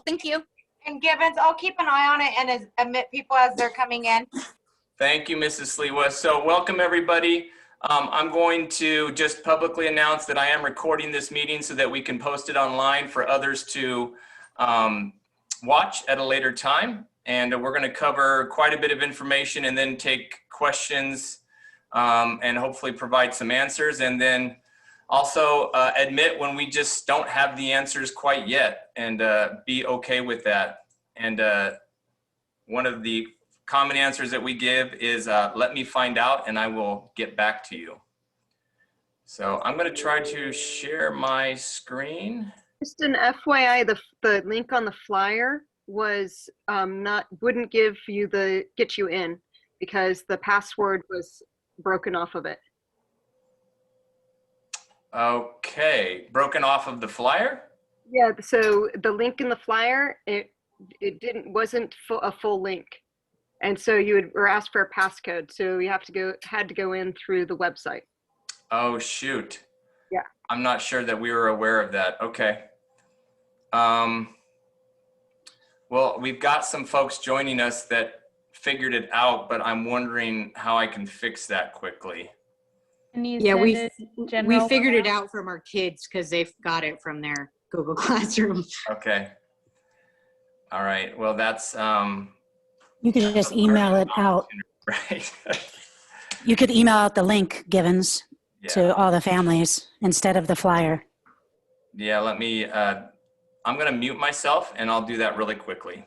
Thank you. And Gibbons, I'll keep an eye on it and admit people as they're coming in. Thank you, Mrs. Sliwa. So welcome, everybody. I'm going to just publicly announce that I am recording this meeting so that we can post it online for others to watch at a later time. And we're going to cover quite a bit of information and then take questions and hopefully provide some answers. And then also admit when we just don't have the answers quite yet, and be okay with that. And one of the common answers that we give is let me find out and I will get back to you. So I'm going to try to share my screen. Just an FYI, the link on the flyer was wouldn't get you in because the password was broken off of it. Okay, broken off of the flyer? Yeah, so the link in the flyer, it wasn't a full link. And so you were asked for a passcode, so you had to go in through the website. Oh shoot. Yeah. I'm not sure that we were aware of that. Okay. Well, we've got some folks joining us that figured it out, but I'm wondering how I can fix that quickly. Yeah, we figured it out from our kids because they've got it from their Google Classroom. Okay. All right. Well, that's you could just email it out. Right. You could email out the link, Givens, to all the families instead of the flyer. Yeah, let me, I'm going to mute myself and I'll do that really quickly.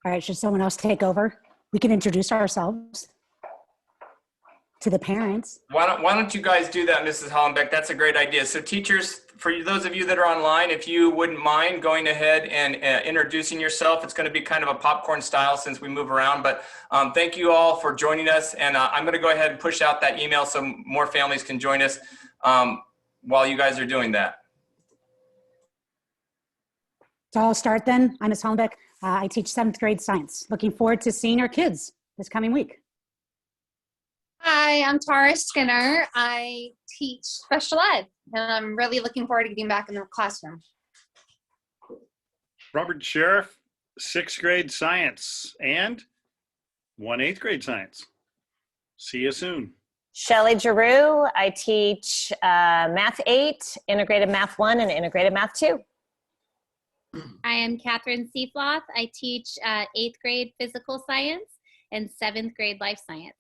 All right, should someone else take over? We can introduce ourselves to the parents. Why don't you guys do that, Mrs. Hollenbeck? That's a great idea. So teachers, for those of you that are online, if you wouldn't mind going ahead and introducing yourself, it's going to be kind of a popcorn style since we move around. But thank you all for joining us. And I'm going to go ahead and push out that email so more families can join us while you guys are doing that. So I'll start then. I'm Ms. Hollenbeck. I teach 7th grade science. Looking forward to seeing our kids this coming week. Hi, I'm Tara Skinner. I teach special ed, and I'm really looking forward to getting back in the classroom. Robert Sheriff, 6th grade science and 8th grade science. See you soon. Shelley Giroux, I teach Math 8, Integrated Math 1, and Integrated Math 2. I am Catherine Seafloth. I teach 8th grade physical science and 7th grade life science.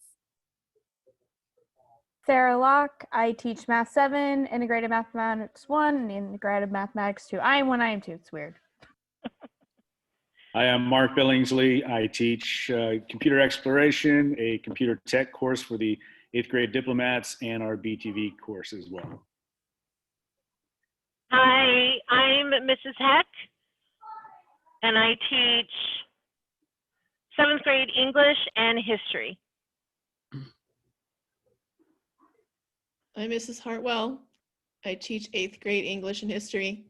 Sarah Locke, I teach Math 7, Integrated Mathematics 1, and Integrated Mathematics 2. I am 1, I am 2. It's weird. I am Mark Billingsley. I teach computer exploration, a computer tech course for the 8th grade diplomats, and our BTV course as well. Hi, I'm Mrs. Heck, and I teach 7th grade English and history. I'm Mrs. Hartwell. I teach 8th grade English and history.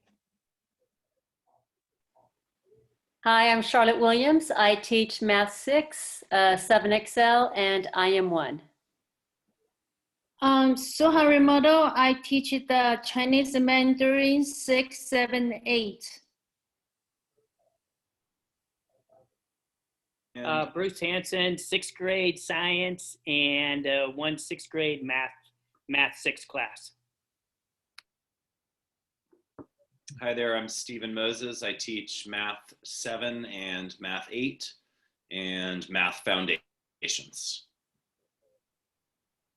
Hi, I'm Charlotte Williams. I teach Math 6, 7XL, and IM 1. So Harimoto, I teach the Chinese and Mandarin 6, 7, 8. Bruce Hanson, 6th grade science and 1 6th grade math 6 class. Hi there, I'm Stephen Moses. I teach Math 7 and Math 8 and Math Foundations.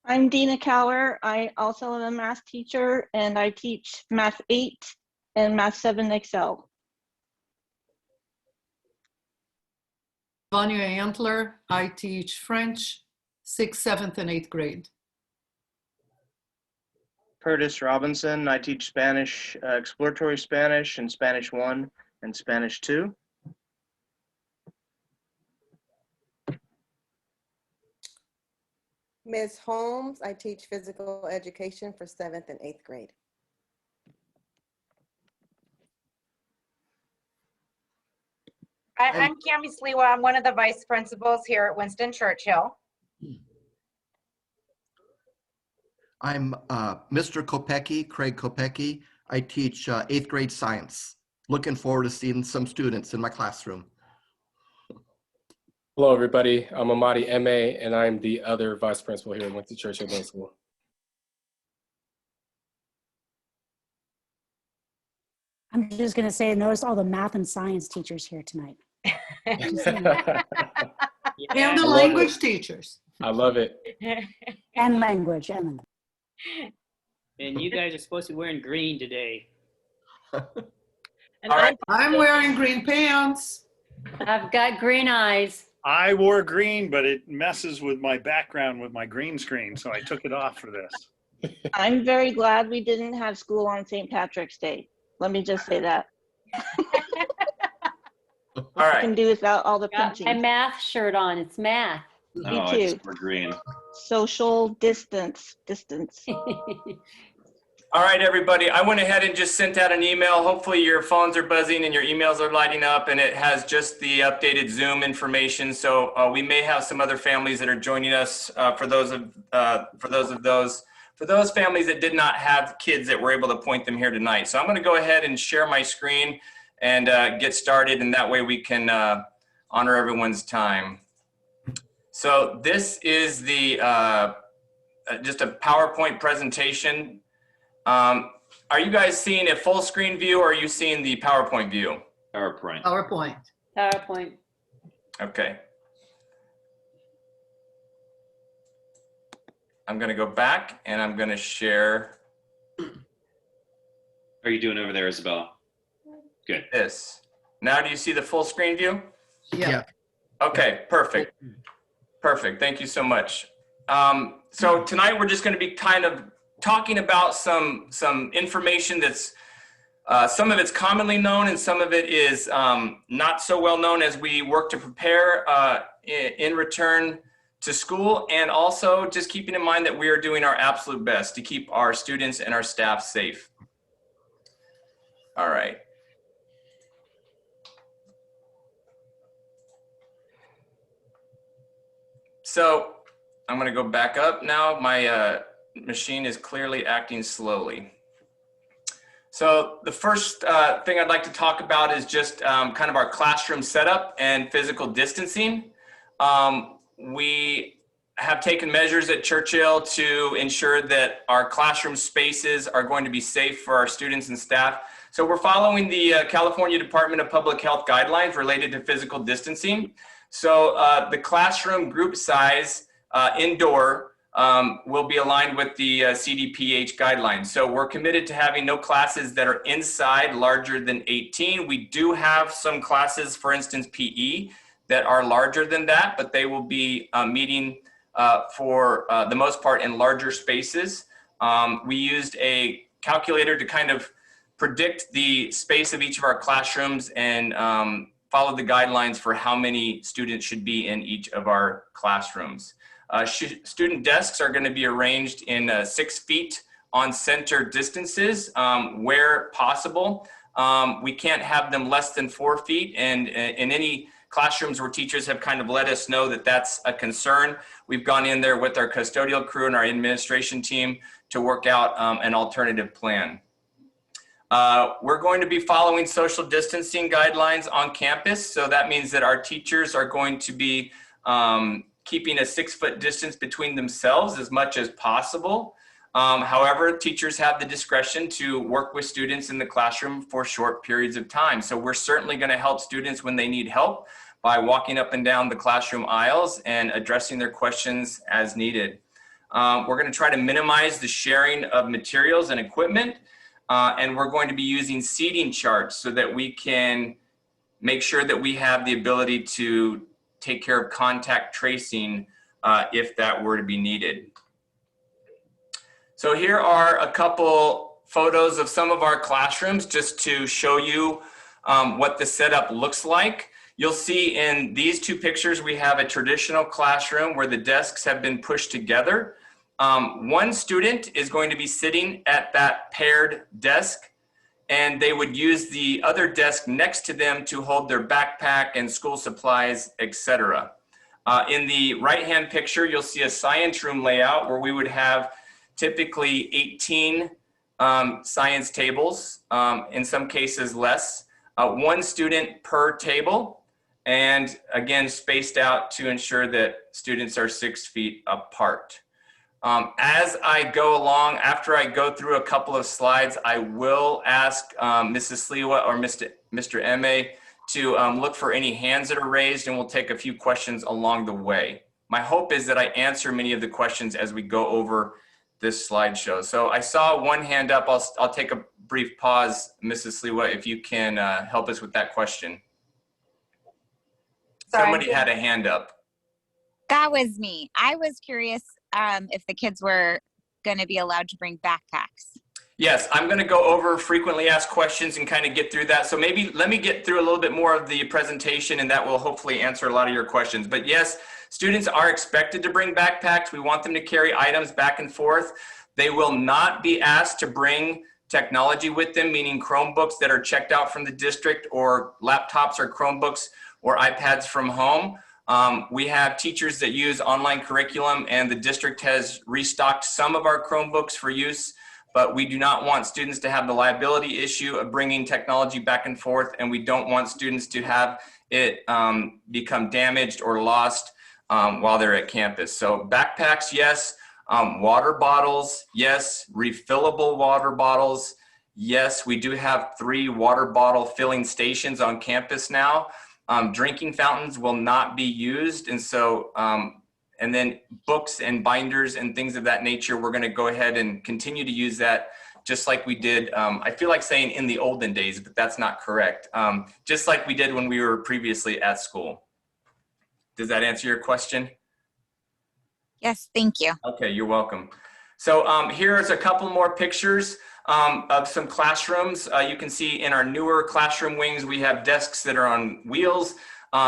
I'm Dina Cower. I also am a math teacher and I teach Math 8 and Math 7 Excel. Vanya Antler. I teach French 6th, 7th, and 8th grade. Curtis Robinson. I teach Spanish, exploratory Spanish and Spanish 1 and Spanish 2. Ms. Holmes, I teach physical education for 7th and 8th grade. I'm Cami Sliwa. I'm one of the vice principals here at Winston Churchill. I'm Mr. Kopecki, Craig Kopecki. I teach 8th grade science. Looking forward to seeing some students in my classroom. Hello, everybody. I'm Amadi M.A., and I'm the other vice principal here at Winston Churchill Middle School. I'm just going to say, notice all the math and science teachers here tonight. And the language teachers. I love it. And language. And you guys are supposed to be wearing green today. And I'm wearing green pants. I've got green eyes. I wore green, but it messes with my background with my green screen, so I took it off for this. I'm very glad we didn't have school on St. Patrick's Day. Let me just say that. All right. I can do without all the Got pinching. my math shirt on. It's math. Me Oh, I too. just wore green. Social distance. All right, everybody. I went ahead and just sent out an email. Hopefully your phones are buzzing and your emails are lighting up, and it has just the updated Zoom information. So we may have some other families that are joining us. For those families that did not have kids that were able to point them here tonight. So I'm going to go ahead and share my screen and get started, and that way we can honor everyone's time. So this is the just a PowerPoint presentation. Are you guys seeing a full screen view, or are you seeing the PowerPoint view? PowerPoint. PowerPoint. PowerPoint. Okay. I'm going to go back and I'm going to share. How are you doing over there, Isabella? Good. This. Now do you see the full screen view? Yeah. Okay, perfect. Perfect. Thank you so much. So tonight we're just going to be kind of talking about some information that's some of it's commonly known and some of it is not so well known as we work to prepare in return to school, and also just keeping in mind that we are doing our absolute best to keep our students and our staff safe. All right. So I'm going to go back up now. My machine is clearly acting slowly. So the first thing I'd like to talk about is just kind of our classroom setup and physical distancing. We have taken measures at Churchill to ensure that our classroom spaces are going to be safe for our students and staff. So we're following the California Department of Public Health guidelines related to physical distancing. So the classroom group size indoor will be aligned with the CDPH guidelines. So we're committed to having no classes that are inside larger than 18. We do have some classes, for instance, PE, that are larger than that, but they will be meeting for the most part in larger spaces. We used a calculator to kind of predict the space of each of our classrooms and follow the guidelines for how many students should be in each of our classrooms. Student desks are going to be arranged in 6 feet on center distances where possible. We can't have them less than 4 feet, and in any classrooms where teachers have kind of let us know that that's a concern, we've gone in there with our custodial crew and our administration team to work out an alternative plan. We're going to be following social distancing guidelines on campus. So that means that our teachers are going to be keeping a 6-foot distance between themselves as much as possible. However, teachers have the discretion to work with students in the classroom for short periods of time. So we're certainly going to help students when they need help by walking up and down the classroom aisles and addressing their questions as needed. We're going to try to minimize the sharing of materials and equipment, and we're going to be using seating charts so that we can make sure that we have the ability to take care of contact tracing if that were to be needed. So here are a couple photos of some of our classrooms just to show you what the setup looks like. You'll see in these two pictures, we have a traditional classroom where the desks have been pushed together. One student is going to be sitting at that paired desk, and they would use the other desk next to them to hold their backpack and school supplies, etc. In the right-hand picture, you'll see a science room layout where we would have typically 18 science tables, in some cases less, one student per table, and again, spaced out to ensure that students are 6 feet apart. As I go along, after I go through a couple of slides, I will ask Mrs. Sliwa or Mr. M.A. to look for any hands that are raised, and we'll take a few questions along the way. My hope is that I answer many of the questions as we go over this slideshow. So I saw one hand up. I'll take a brief pause, Mrs. Sliwa, if you can help us with that question. Somebody had a hand up. That was me. I was curious if the kids were going to be allowed to bring backpacks. Yes, I'm going to go over frequently asked questions and kind of get through that. So maybe let me get through a little bit more of the presentation, and that will hopefully answer a lot of your questions. But yes, students are expected to bring backpacks. We want them to carry items back and forth. They will not be asked to bring technology with them, meaning Chromebooks that are checked out from the district, or laptops or Chromebooks or iPads from home. We have teachers that use online curriculum, and the district has restocked some of our Chromebooks for use, but we do not want students to have the liability issue of bringing technology back and forth, and we don't want students to have it become damaged or lost while they're at campus. So backpacks, yes. Water bottles, yes. Refillable water bottles, yes. We do have 3 water bottle filling stations on campus now. Drinking fountains will not be used, and so and then books and binders and things of that nature, we're going to go ahead and continue to use that just like we did. I feel like saying in the olden days, but that's not correct. Just like we did when we were previously at school. Does that answer your question? Yes, thank you. Okay, you're welcome. So here's a couple more pictures of some classrooms. You can see in our newer classroom wings, we have desks that are on wheels.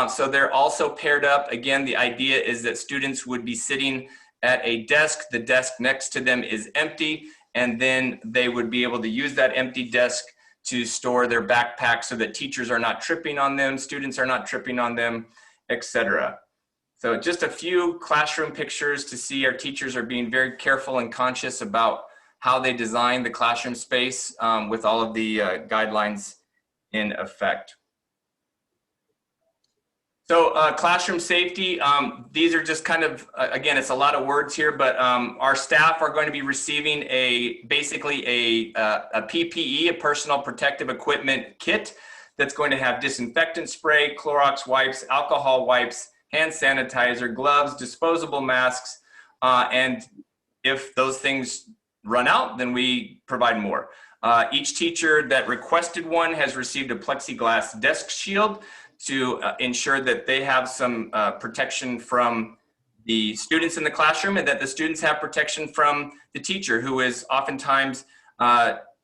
So they're also paired up. Again, the idea is that students would be sitting at a desk. The desk next to them is empty, and then they would be able to use that empty desk to store their backpacks so that teachers are not tripping on them, students are not tripping on them, etc. So just a few classroom pictures to see our teachers are being very careful and conscious about how they design the classroom space with all of the guidelines in effect. So classroom safety, these are just kind of, again, it's a lot of words here, but our staff are going to be receiving basically a PPE, a personal protective equipment kit that's going to have disinfectant spray, Clorox wipes, alcohol wipes, hand sanitizer, gloves, disposable masks, and if those things run out, then we provide more. Each teacher that requested one has received a plexiglass desk shield to ensure that they have some protection from the students in the classroom, and that the students have protection from the teacher, who is oftentimes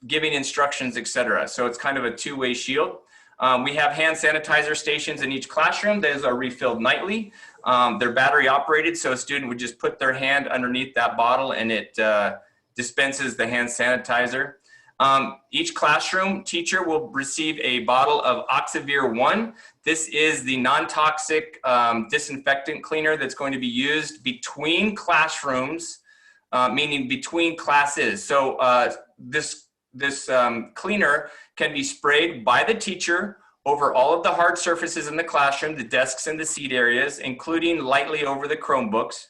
giving instructions, etc. So it's kind of a two-way shield. We have hand sanitizer stations in each classroom. Those are refilled nightly. They're battery operated, so a student would just put their hand underneath that bottle and it dispenses the hand sanitizer. Each classroom teacher will receive a bottle of Oxivir 1. This is the non-toxic disinfectant cleaner that's going to be used between classrooms, meaning between classes. So this cleaner can be sprayed by the teacher over all of the hard surfaces in the classroom, the desks and the seat areas, including lightly over the Chromebooks.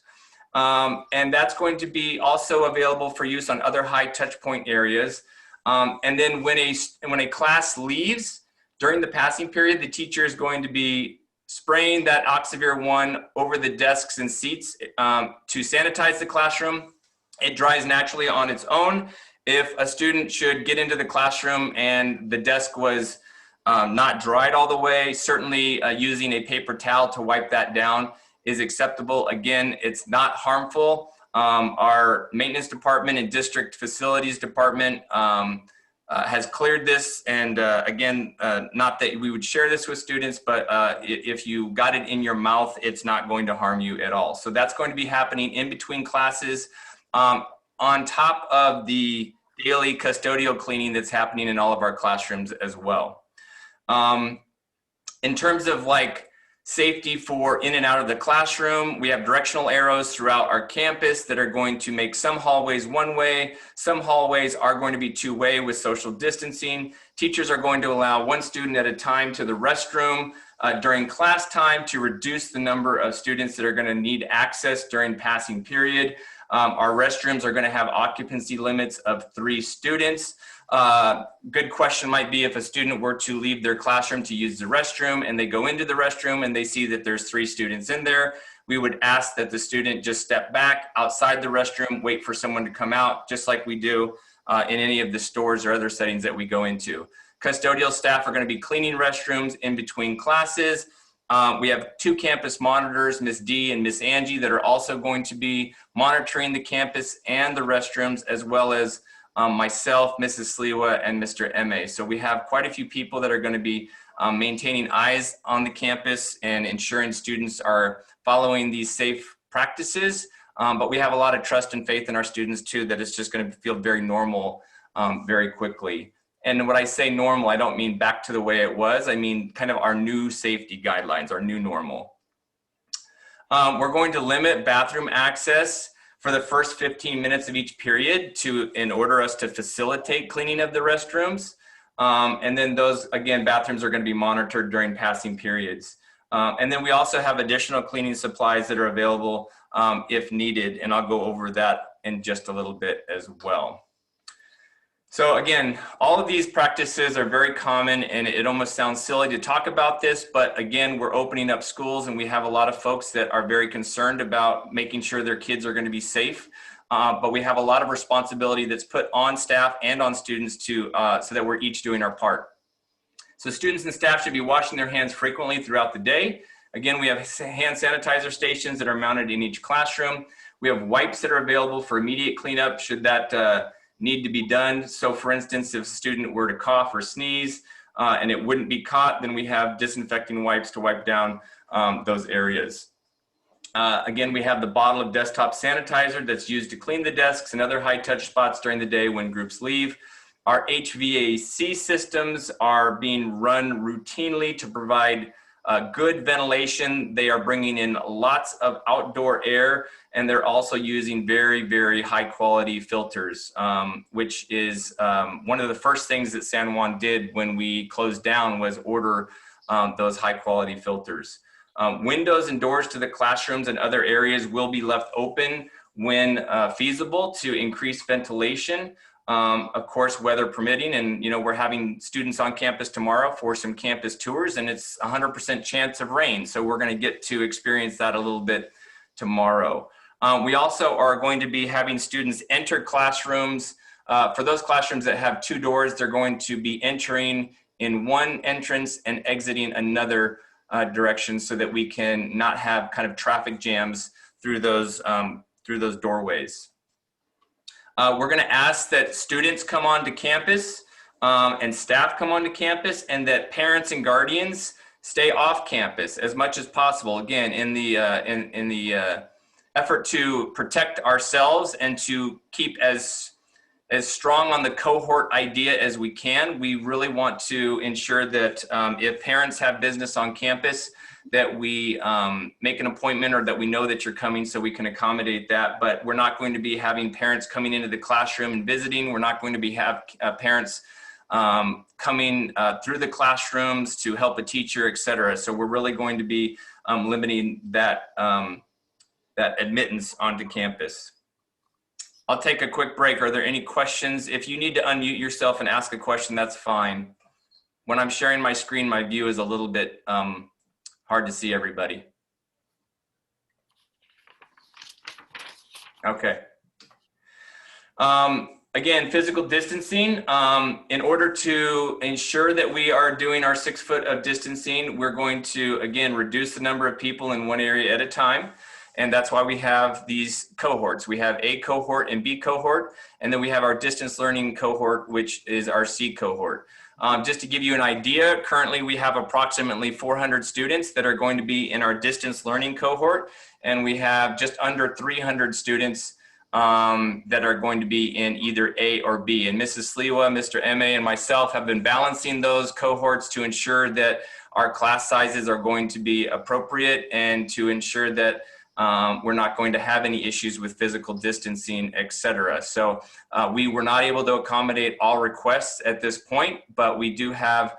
And that's going to be also available for use on other high touch point areas. And then when a class leaves during the passing period, the teacher is going to be spraying that Oxivir 1 over the desks and seats to sanitize the classroom. It dries naturally on its own. If a student should get into the classroom and the desk was not dried all the way, certainly using a paper towel to wipe that down is acceptable. Again, it's not harmful. Our maintenance department and district facilities department has cleared this. And again, not that we would share this with students, but if you got it in your mouth, it's not going to harm you at all. So that's going to be happening in between classes, on top of the daily custodial cleaning that's happening in all of our classrooms as well. In terms of like safety for in and out of the classroom, we have directional arrows throughout our campus that are going to make some hallways one way, some hallways are going to be two-way with social distancing. Teachers are going to allow one student at a time to the restroom during class time to reduce the number of students that are going to need access during passing period. Our restrooms are going to have occupancy limits of 3 students. Good question might be if a student were to leave their classroom to use the restroom and they go into the restroom and they see that there's 3 students in there, we would ask that the student just step back outside the restroom, wait for someone to come out, just like we do in any of the stores or other settings that we go into. Custodial staff are going to be cleaning restrooms in between classes. We have 2 campus monitors, Ms. D and Ms. Angie, that are also going to be monitoring the campus and the restrooms, as well as myself, Mrs. Sliwa, and Mr. M.A. So we have quite a few people that are going to be maintaining eyes on the campus and ensuring students are following these safe practices. But we have a lot of trust and faith in our students too, that it's just going to feel very normal very quickly. And when I say normal, I don't mean back to the way it was. I mean kind of our new safety guidelines, our new normal. We're going to limit bathroom access for the first 15 minutes of each period in order us to facilitate cleaning of the restrooms. And then those, again, bathrooms are going to be monitored during passing periods. And then we also have additional cleaning supplies that are available if needed. And I'll go over that in just a little bit as well. So again, all of these practices are very common, and it almost sounds silly to talk about this, but again, we're opening up schools and we have a lot of folks that are very concerned about making sure their kids are going to be safe. But we have a lot of responsibility that's put on staff and on students so that we're each doing our part. So students and staff should be washing their hands frequently throughout the day. Again, we have hand sanitizer stations that are mounted in each classroom. We have wipes that are available for immediate cleanup should that need to be done. So for instance, if a student were to cough or sneeze and it wouldn't be caught, then we have disinfecting wipes to wipe down those areas. Again, we have the bottle of desktop sanitizer that's used to clean the desks and other high touch spots during the day when groups leave. Our HVAC systems are being run routinely to provide good ventilation. They are bringing in lots of outdoor air, and they're also using very, very high quality filters, which is one of the first things that San Juan did when we closed down was order those high quality filters. Windows and doors to the classrooms and other areas will be left open when feasible to increase ventilation. Of course, weather permitting, and you know, we're having students on campus tomorrow for some campus tours, and it's 100% chance of rain. So we're going to get to experience that a little bit tomorrow. We also are going to be having students enter classrooms. For those classrooms that have 2 doors, they're going to be entering in one entrance and exiting another direction so that we can not have kind of traffic jams through those doorways. We're going to ask that students come onto campus and staff come onto campus, and that parents and guardians stay off campus as much as possible. Again, in the effort to protect ourselves and to keep as strong on the cohort idea as we can, we really want to ensure that if parents have business on campus, that we make an appointment or that we know that you're coming so we can accommodate that. But we're not going to be having parents coming into the classroom and visiting. We're not going to be parents coming through the classrooms to help a teacher, et cetera. So we're really going to be limiting that, that admittance onto campus. I'll take a quick break. Are there any questions? If you need to unmute yourself and ask a question, that's fine. When I'm sharing my screen, my view is a little bit hard to see everybody. Okay. Again, physical distancing. In order to ensure that we are doing our 6 foot of distancing, we're going to, again, reduce the number of people in one area at a time. And that's why we have these cohorts. We have A cohort and B cohort, and then we have our distance learning cohort, which is our C cohort. Just to give you an idea, currently we have approximately 400 students that are going to be in our distance learning cohort, and we have just under 300 students that are going to be in either A or B. And Mrs. Sliwa, Mr. M.A., and myself have been balancing those cohorts to ensure that our class sizes are going to be appropriate and to ensure that we're not going to have any issues with physical distancing, etc. So we were not able to accommodate all requests at this point, but we do have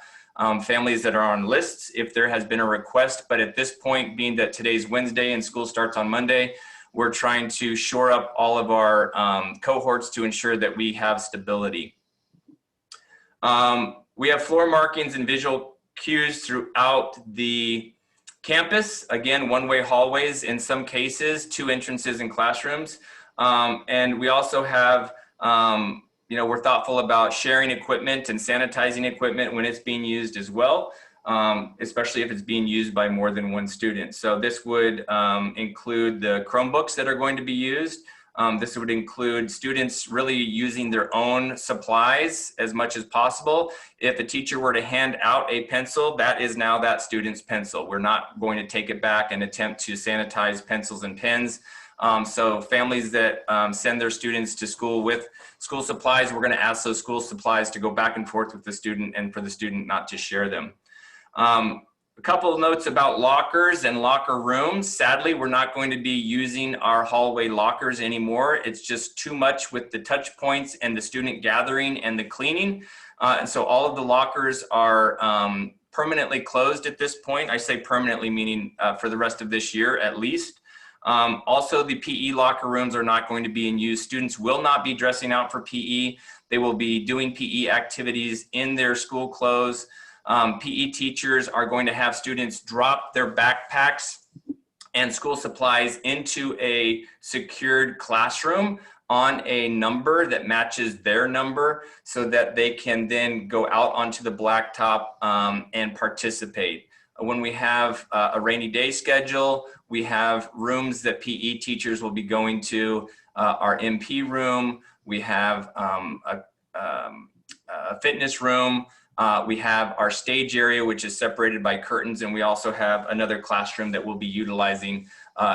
families that are on lists if there has been a request. But at this point, being that today's Wednesday and school starts on Monday, we're trying to shore up all of our cohorts to ensure that we have stability. We have floor markings and visual cues throughout the campus. Again, one-way hallways in some cases, 2 entrances in classrooms. And we also have, we're thoughtful about sharing equipment and sanitizing equipment when it's being used as well. Especially if it's being used by more than one student. So this would include the Chromebooks that are going to be used. This would include students really using their own supplies as much as possible. If a teacher were to hand out a pencil, that is now that student's pencil. We're not going to take it back and attempt to sanitize pencils and pens. So families that send their students to school with school supplies, we're going to ask those school supplies to go back and forth with the student and for the student not to share them. A couple of notes about lockers and locker rooms. Sadly, we're not going to be using our hallway lockers anymore. It's just too much with the touch points and the student gathering and the cleaning. And so all of the lockers are permanently closed at this point. I say permanently, meaning for the rest of this year at least. Also, the PE locker rooms are not going to be in use. Students will not be dressing out for PE. They will be doing PE activities in their school clothes. PE teachers are going to have students drop their backpacks and school supplies into a secured classroom on a number that matches their number so that they can then go out onto the blacktop and participate. When we have a rainy day schedule, we have rooms that PE teachers will be going to, our MP room, we have a fitness room, we have our stage area, which is separated by curtains, and we also have another classroom that we'll be utilizing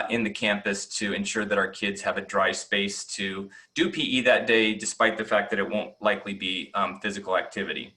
in the campus to ensure that our kids have a dry space to do PE that day, despite the fact that it won't likely be physical activity.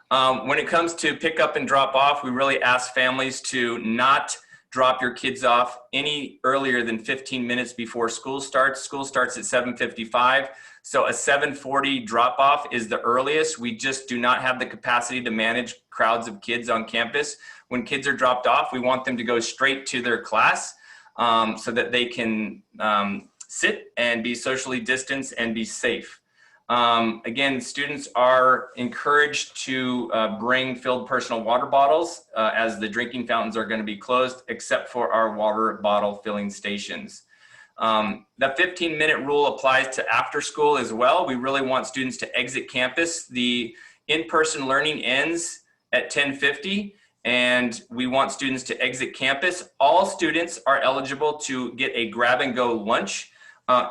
When it comes to pick up and drop off, we really ask families to not drop your kids off any earlier than 15 minutes before school starts. School starts at 7:55. So a 7:40 drop off is the earliest. We just do not have the capacity to manage crowds of kids on campus. When kids are dropped off, we want them to go straight to their class so that they can sit and be socially distanced and be safe. Again, students are encouraged to bring filled personal water bottles as the drinking fountains are going to be closed, except for our water bottle filling stations. The 15-minute rule applies to after school as well. We really want students to exit campus. The in-person learning ends at 10:50, and we want students to exit campus. All students are eligible to get a grab-and-go lunch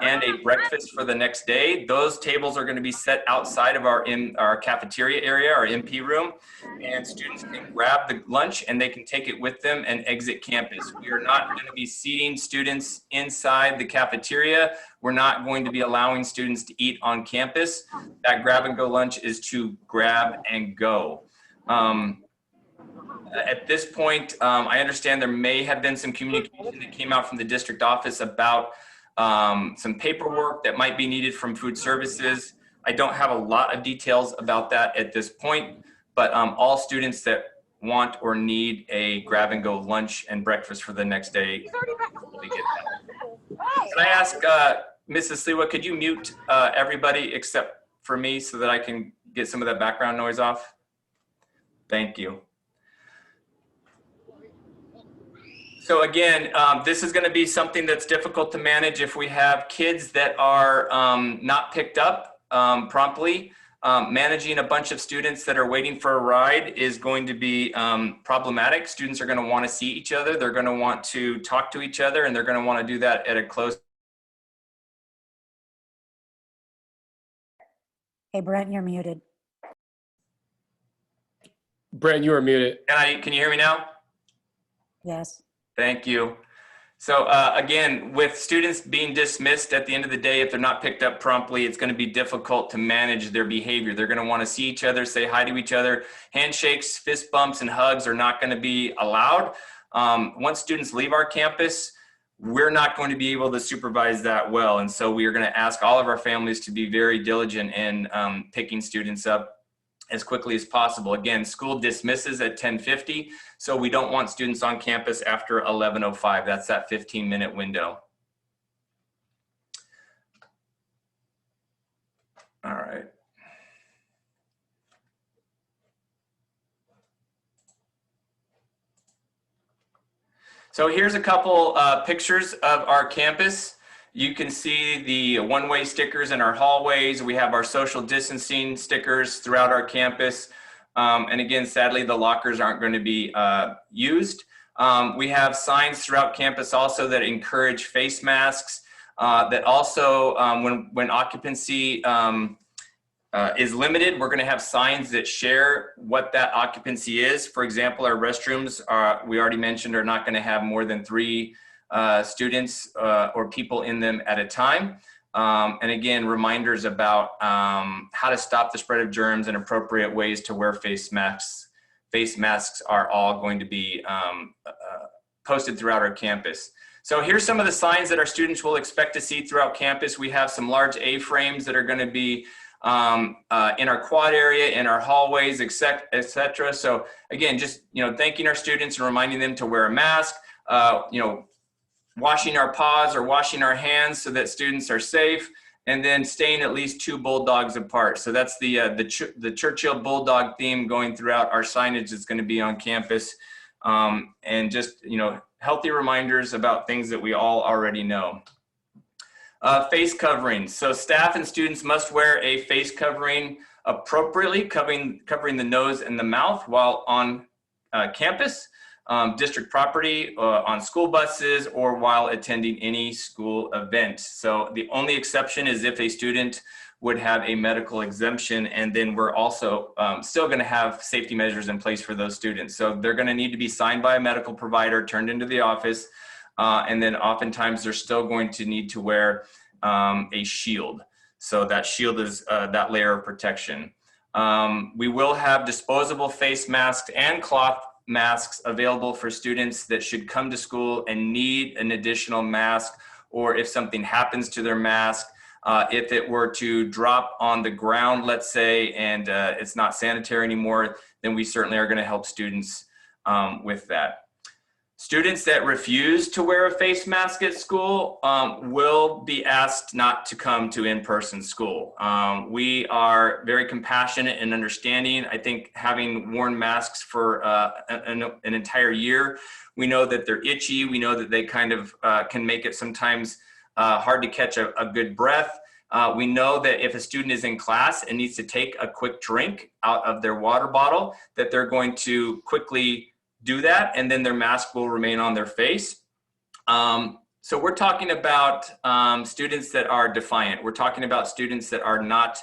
and a breakfast for the next day. Those tables are going to be set outside of our cafeteria area, our MP room, and students can grab the lunch and they can take it with them and exit campus. We are not going to be seating students inside the cafeteria. We're not going to be allowing students to eat on campus. That grab and go lunch is to grab and go. At this point, I understand there may have been some communication that came out from the district office about some paperwork that might be needed from food services. I don't have a lot of details about that at this point, but all students that want or need a grab and go lunch and breakfast for the next day will get that. Can I ask Mrs. Sliwa, could you mute everybody except for me so that I can get some of that background noise off? Thank you. So again, this is going to be something that's difficult to manage if we have kids that are not picked up promptly. Managing a bunch of students that are waiting for a ride is going to be problematic. Students are going to want to see each other. They're going to want to talk to each other, and they're going to want to do that at a close. Hey, Brent, you're muted. Brent, you are muted. Can you hear me now? Yes. Thank you. So again, with students being dismissed at the end of the day, if they're not picked up promptly, it's going to be difficult to manage their behavior. They're going to want to see each other, say hi to each other. Handshakes, fist bumps, and hugs are not going to be allowed. Once students leave our campus, we're not going to be able to supervise that well. And so we are going to ask all of our families to be very diligent in picking students up as quickly as possible. Again, school dismisses at 10:50, so we don't want students on campus after 11:05. That's that 15-minute window. All right. So here's a couple pictures of our campus. You can see the one-way stickers in our hallways. We have our social distancing stickers throughout our campus. And again, sadly, the lockers aren't going to be used. We have signs throughout campus also that encourage face masks, that also when occupancy is limited, we're going to have signs that share what that occupancy is. For example, our restrooms, we already mentioned, are not going to have more than 3 students or people in them at a time. And again, reminders about how to stop the spread of germs and appropriate ways to wear face masks. Face masks are all going to be posted throughout our campus. So here's some of the signs that our students will expect to see throughout campus. We have some large A-frames that are going to be in our quad area, in our hallways, etc. So again, just thanking our students and reminding them to wear a mask. Washing our paws or washing our hands so that students are safe, and then staying at least 2 bulldogs apart. So that's the Churchill bulldog theme going throughout our signage that's going to be on campus, and just healthy reminders about things that we all already know. Face coverings. So staff and students must wear a face covering appropriately, covering the nose and the mouth while on campus. District property, on school buses, or while attending any school event. So the only exception is if a student would have a medical exemption, and then we're also still going to have safety measures in place for those students. So they're going to need to be signed by a medical provider, turned into the office, and then oftentimes they're still going to need to wear a shield. So that shield is that layer of protection. We will have disposable face masks and cloth masks available for students that should come to school and need an additional mask, or if something happens to their mask, if it were to drop on the ground, let's say, and it's not sanitary anymore, then we certainly are going to help students with that. Students that refuse to wear a face mask at school will be asked not to come to in-person school. We are very compassionate and understanding. I think having worn masks for an entire year, we know that they're itchy. We know that they kind of can make it sometimes hard to catch a good breath. We know that if a student is in class and needs to take a quick drink out of their water bottle, that they're going to quickly do that, and then their mask will remain on their face. So we're talking about students that are defiant. We're talking about students that are not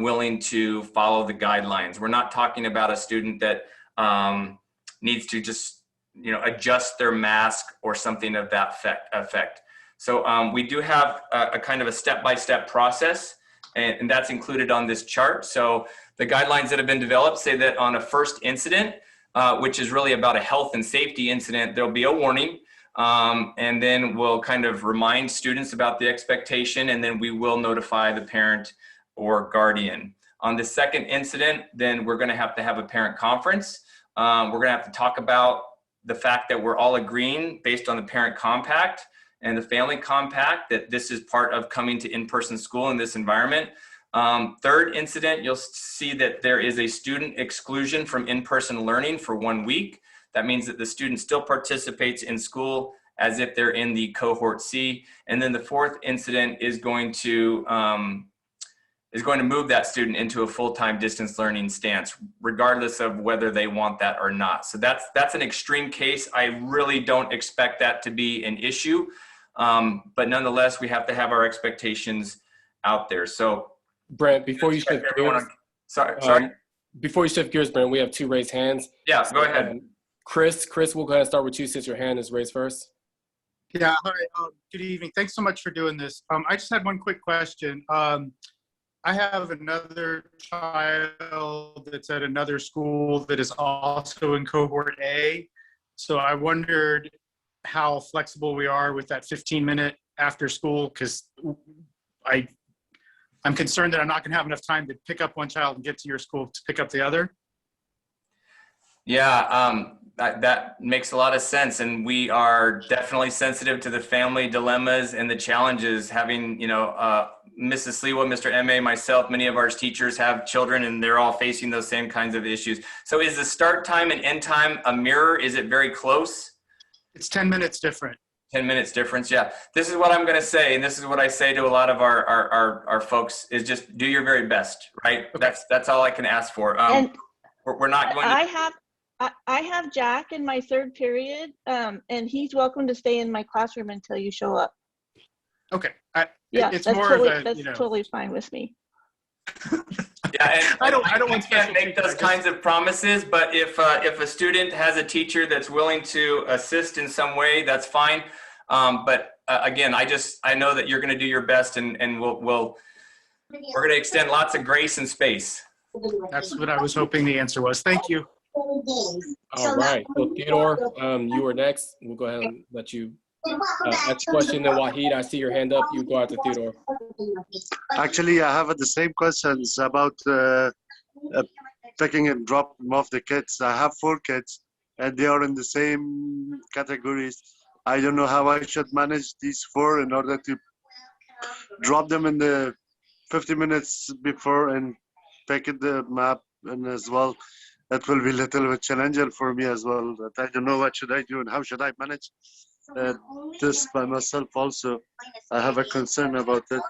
willing to follow the guidelines. We're not talking about a student that needs to just adjust their mask or something of that effect. So we do have a kind of a step-by-step process, and that's included on this chart. So the guidelines that have been developed say that on a first incident, which is really about a health and safety incident, there'll be a warning, and then we'll kind of remind students about the expectation, and then we will notify the parent or guardian. On the second incident, then we're going to have a parent conference. We're going to have to talk about the fact that we're all agreeing based on the parent compact and the family compact that this is part of coming to in-person school in this environment. Third incident, you'll see that there is a student exclusion from in-person learning for 1 week. That means that the student still participates in school as if they're in the cohort C. And then the fourth incident is going to move that student into a full-time distance learning stance, regardless of whether they want that or not. So that's an extreme case. I really don't expect that to be an issue, but nonetheless, we have to have our expectations out there. So, Brent, before you shift gears, sorry. Before you shift gears, Brent, we have 2 raised hands. Yeah, go ahead. Chris, we'll go ahead and start with you since your hand is raised first. Yeah, hi, good evening. Thanks so much for doing this. I just had one quick question. I have another child that's at another school that is also in cohort A. So I wondered how flexible we are with that 15-minute after school, because I'm concerned that I'm not going to have enough time to pick up one child and get to your school to pick up the other. Yeah, that makes a lot of sense. And we are definitely sensitive to the family dilemmas and the challenges having, Mrs. Sliwa, Mr. M.A., myself, many of our teachers have children and they're all facing those same kinds of issues. So is the start time and end time a mirror? Is it very close? It's 10 minutes different. 10 minutes difference, yeah. This is what I'm going to say, and this is what I say to a lot of our folks, is just do your very best, right? Okay. That's all I can ask for. We're not going to... I have Jack in my 3rd period, and he's welcome to stay in my classroom until you show up. Okay. That's totally fine with me. Yeah, and I can't make those kinds of promises, but if a student has a teacher that's willing to assist in some way, that's fine. But again, I know that you're going to do your best, and we're going to extend lots of grace and space. That's what I was hoping the answer was. Thank you. All right. Well, Theodore, you are next. We'll go ahead and let you ask a question. Then Wahid, I see your hand up. You go out to Theodore. Actually, I have the same questions about picking and dropping off the kids. I have 4 kids, and they are in the same categories. I don't know how I should manage these 4 in order to drop them in the 50 minutes before and pick the map, and as well. That will be a little bit challenging for me as well. But I don't know what should I do and how should I manage this by myself also. I have a concern about it.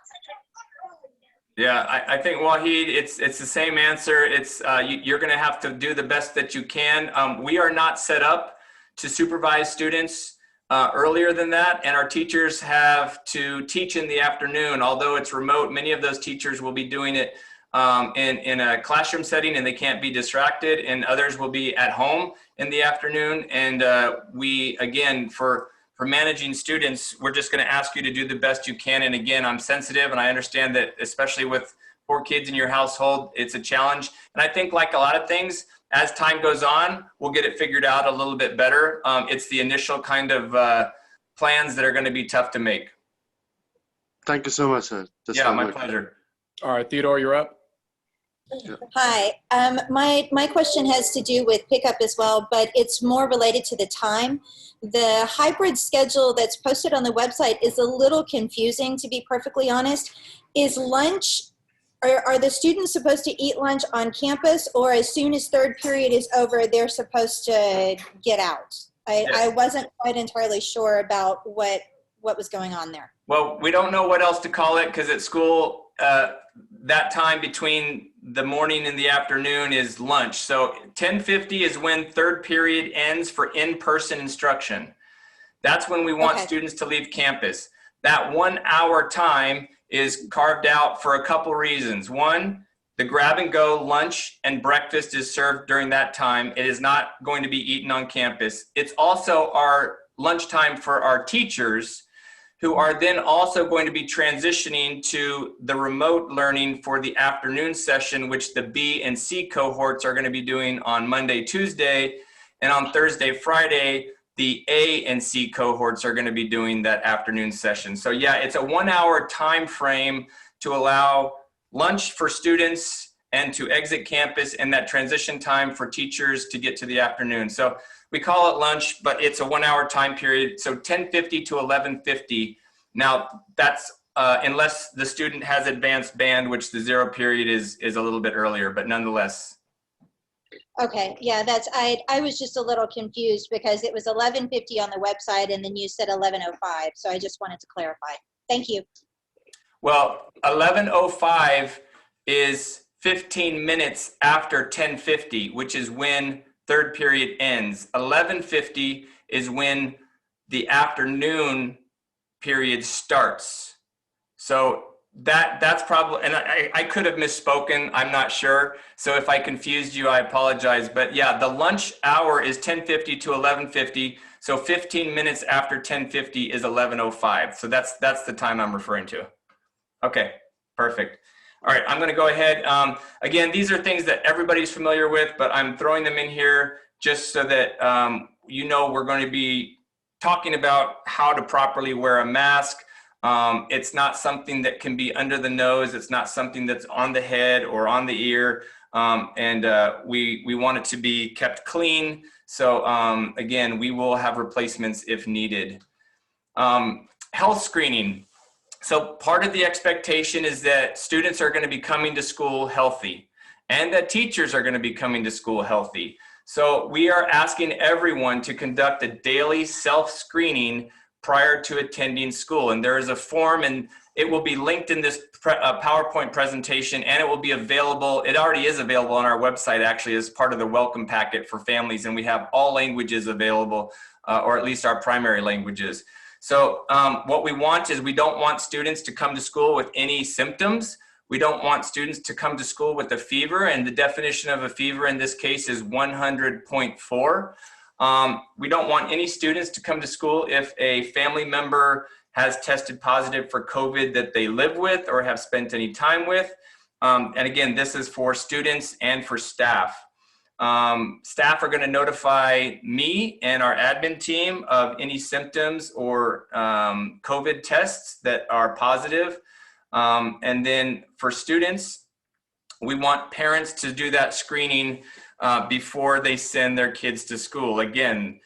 Yeah, I think, Wahid, it's the same answer. It's you're going to have to do the best that you can. We are not set up to supervise students earlier than that, and our teachers have to teach in the afternoon. Although it's remote, many of those teachers will be doing it in a classroom setting, and they can't be distracted, and others will be at home in the afternoon. And we, again, for managing students, we're just going to ask you to do the best you can. And again, I'm sensitive, and I understand that, especially with 4 kids in your household, it's a challenge. And I think, like a lot of things, as time goes on, we'll get it figured out a little bit better. It's the initial kind of plans that are going to be tough to make. Thank you so much, sir. Yeah, my pleasure. All right, Theodore, you're up. Hi, my question has to do with pickup as well, but it's more related to the time. The hybrid schedule that's posted on the website is a little confusing, to be perfectly honest. Is lunch, are the students supposed to eat lunch on campus, or as soon as 3rd period is over, they're supposed to get out? I wasn't quite entirely sure about what was going on there. Well, we don't know what else to call it, because at school, that time between the morning and the afternoon is lunch. So 10:50 is when 3rd period ends for in-person instruction. That's when we want students to leave campus. That 1 hour time is carved out for a couple reasons. One, the grab and go lunch and breakfast is served during that time. It is not going to be eaten on campus. It's also our lunchtime for our teachers, who are then also going to be transitioning to the remote learning for the afternoon session, which the B and C cohorts are going to be doing on Monday, Tuesday, and on Thursday, Friday, the A and C cohorts are going to be doing that afternoon session. So yeah, it's a 1 hour time frame to allow lunch for students and to exit campus, and that transition time for teachers to get to the afternoon. So we call it lunch, but it's a 1 hour time period. So 10:50 to 11:50. Now that's unless the student has advanced band, which the 0 period is a little bit earlier, but nonetheless. Okay, yeah, I was just a little confused because it was 11:50 on the website and then you said 11:05. So I just wanted to clarify. Thank you. Well, 11:05 is 15 minutes after 10:50, which is when third period ends. 11:50 is when the afternoon period starts. So that's probably, and I could have misspoken, I'm not sure. So if I confused you, I apologize. But yeah, the lunch hour is 10:50 to 11:50. So 15 minutes after 10:50 is 11:05. So that's the time I'm referring to. Okay, perfect. All right, I'm going to go ahead. Again, these are things that everybody's familiar with, but I'm throwing them in here just so that you know we're going to be talking about how to properly wear a mask. It's not something that can be under the nose. It's not something that's on the head or on the ear. We want it to be kept clean. So again, we will have replacements if needed. Health screening. So part of the expectation is that students are going to be coming to school healthy and that teachers are going to be coming to school healthy. So we are asking everyone to conduct a daily self-screening prior to attending school. And there is a form, and it will be linked in this PowerPoint presentation, and it will be available. It already is available on our website, actually, as part of the welcome packet for families. And we have all languages available, or at least our primary languages. So what we want is we don't want students to come to school with any symptoms. We don't want students to come to school with a fever, and the definition of a fever in this case is 100.4. We don't want any students to come to school if a family member has tested positive for COVID that they live with or have spent any time with. And again, this is for students and for staff. Staff are going to notify me and our admin team of any symptoms or COVID tests that are positive. And then for students, we want parents to do that screening before they send their kids to school. Again,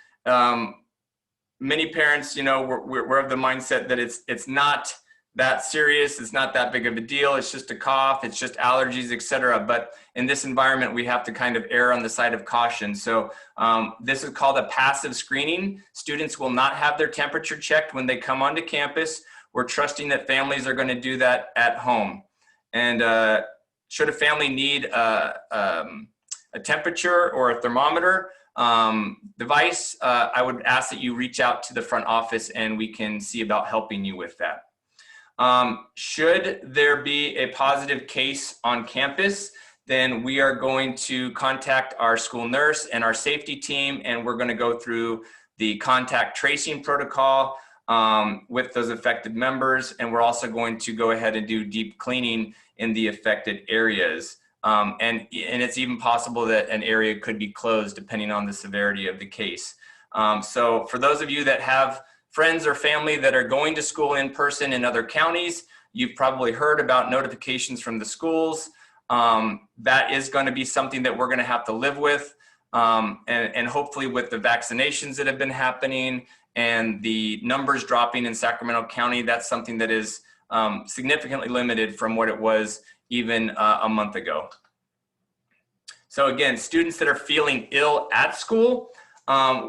many parents, you know, we're of the mindset that it's not that serious, it's not that big of a deal, it's just a cough, it's just allergies, etc. But in this environment, we have to kind of err on the side of caution. So this is called a passive screening. Students will not have their temperature checked when they come onto campus. We're trusting that families are going to do that at home. And should a family need a temperature or a thermometer device, I would ask that you reach out to the front office and we can see about helping you with that. Should there be a positive case on campus, then we are going to contact our school nurse and our safety team, and we're going to go through the contact tracing protocol with those affected members, and we're also going to go ahead and do deep cleaning in the affected areas. And it's even possible that an area could be closed depending on the severity of the case. So for those of you that have friends or family that are going to school in person in other counties, you've probably heard about notifications from the schools. That is going to be something that we're going to have to live with. And hopefully with the vaccinations that have been happening and the numbers dropping in Sacramento County, that's something that is significantly limited from what it was even a month ago. So again, students that are feeling ill at school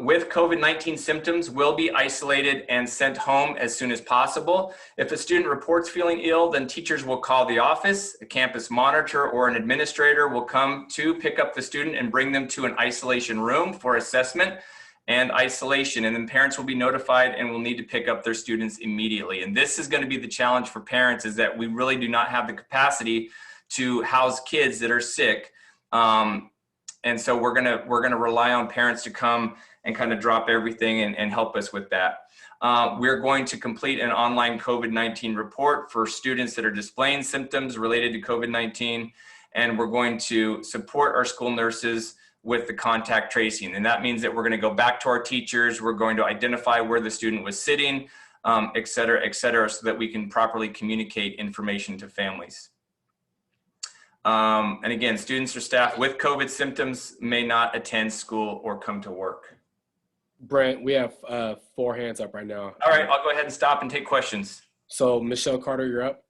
with COVID-19 symptoms will be isolated and sent home as soon as possible. If a student reports feeling ill, then teachers will call the office, a campus monitor or an administrator will come to pick up the student and bring them to an isolation room for assessment and isolation. And then parents will be notified and will need to pick up their students immediately. And this is going to be the challenge for parents, is that we really do not have the capacity to house kids that are sick. And so we're gonna rely on parents to come and kind of drop everything and help us with that. We're going to complete an online COVID-19 report for students that are displaying symptoms related to COVID-19, and we're going to support our school nurses with the contact tracing. And that means that we're gonna go back to our teachers, we're going to identify where the student was sitting, et cetera, so that we can properly communicate information to families. And again, students or staff with COVID symptoms may not attend school or come to work. Brent, we have 4 hands up right now. All right, I'll go ahead and stop and take questions. So Michelle Carter, you're up.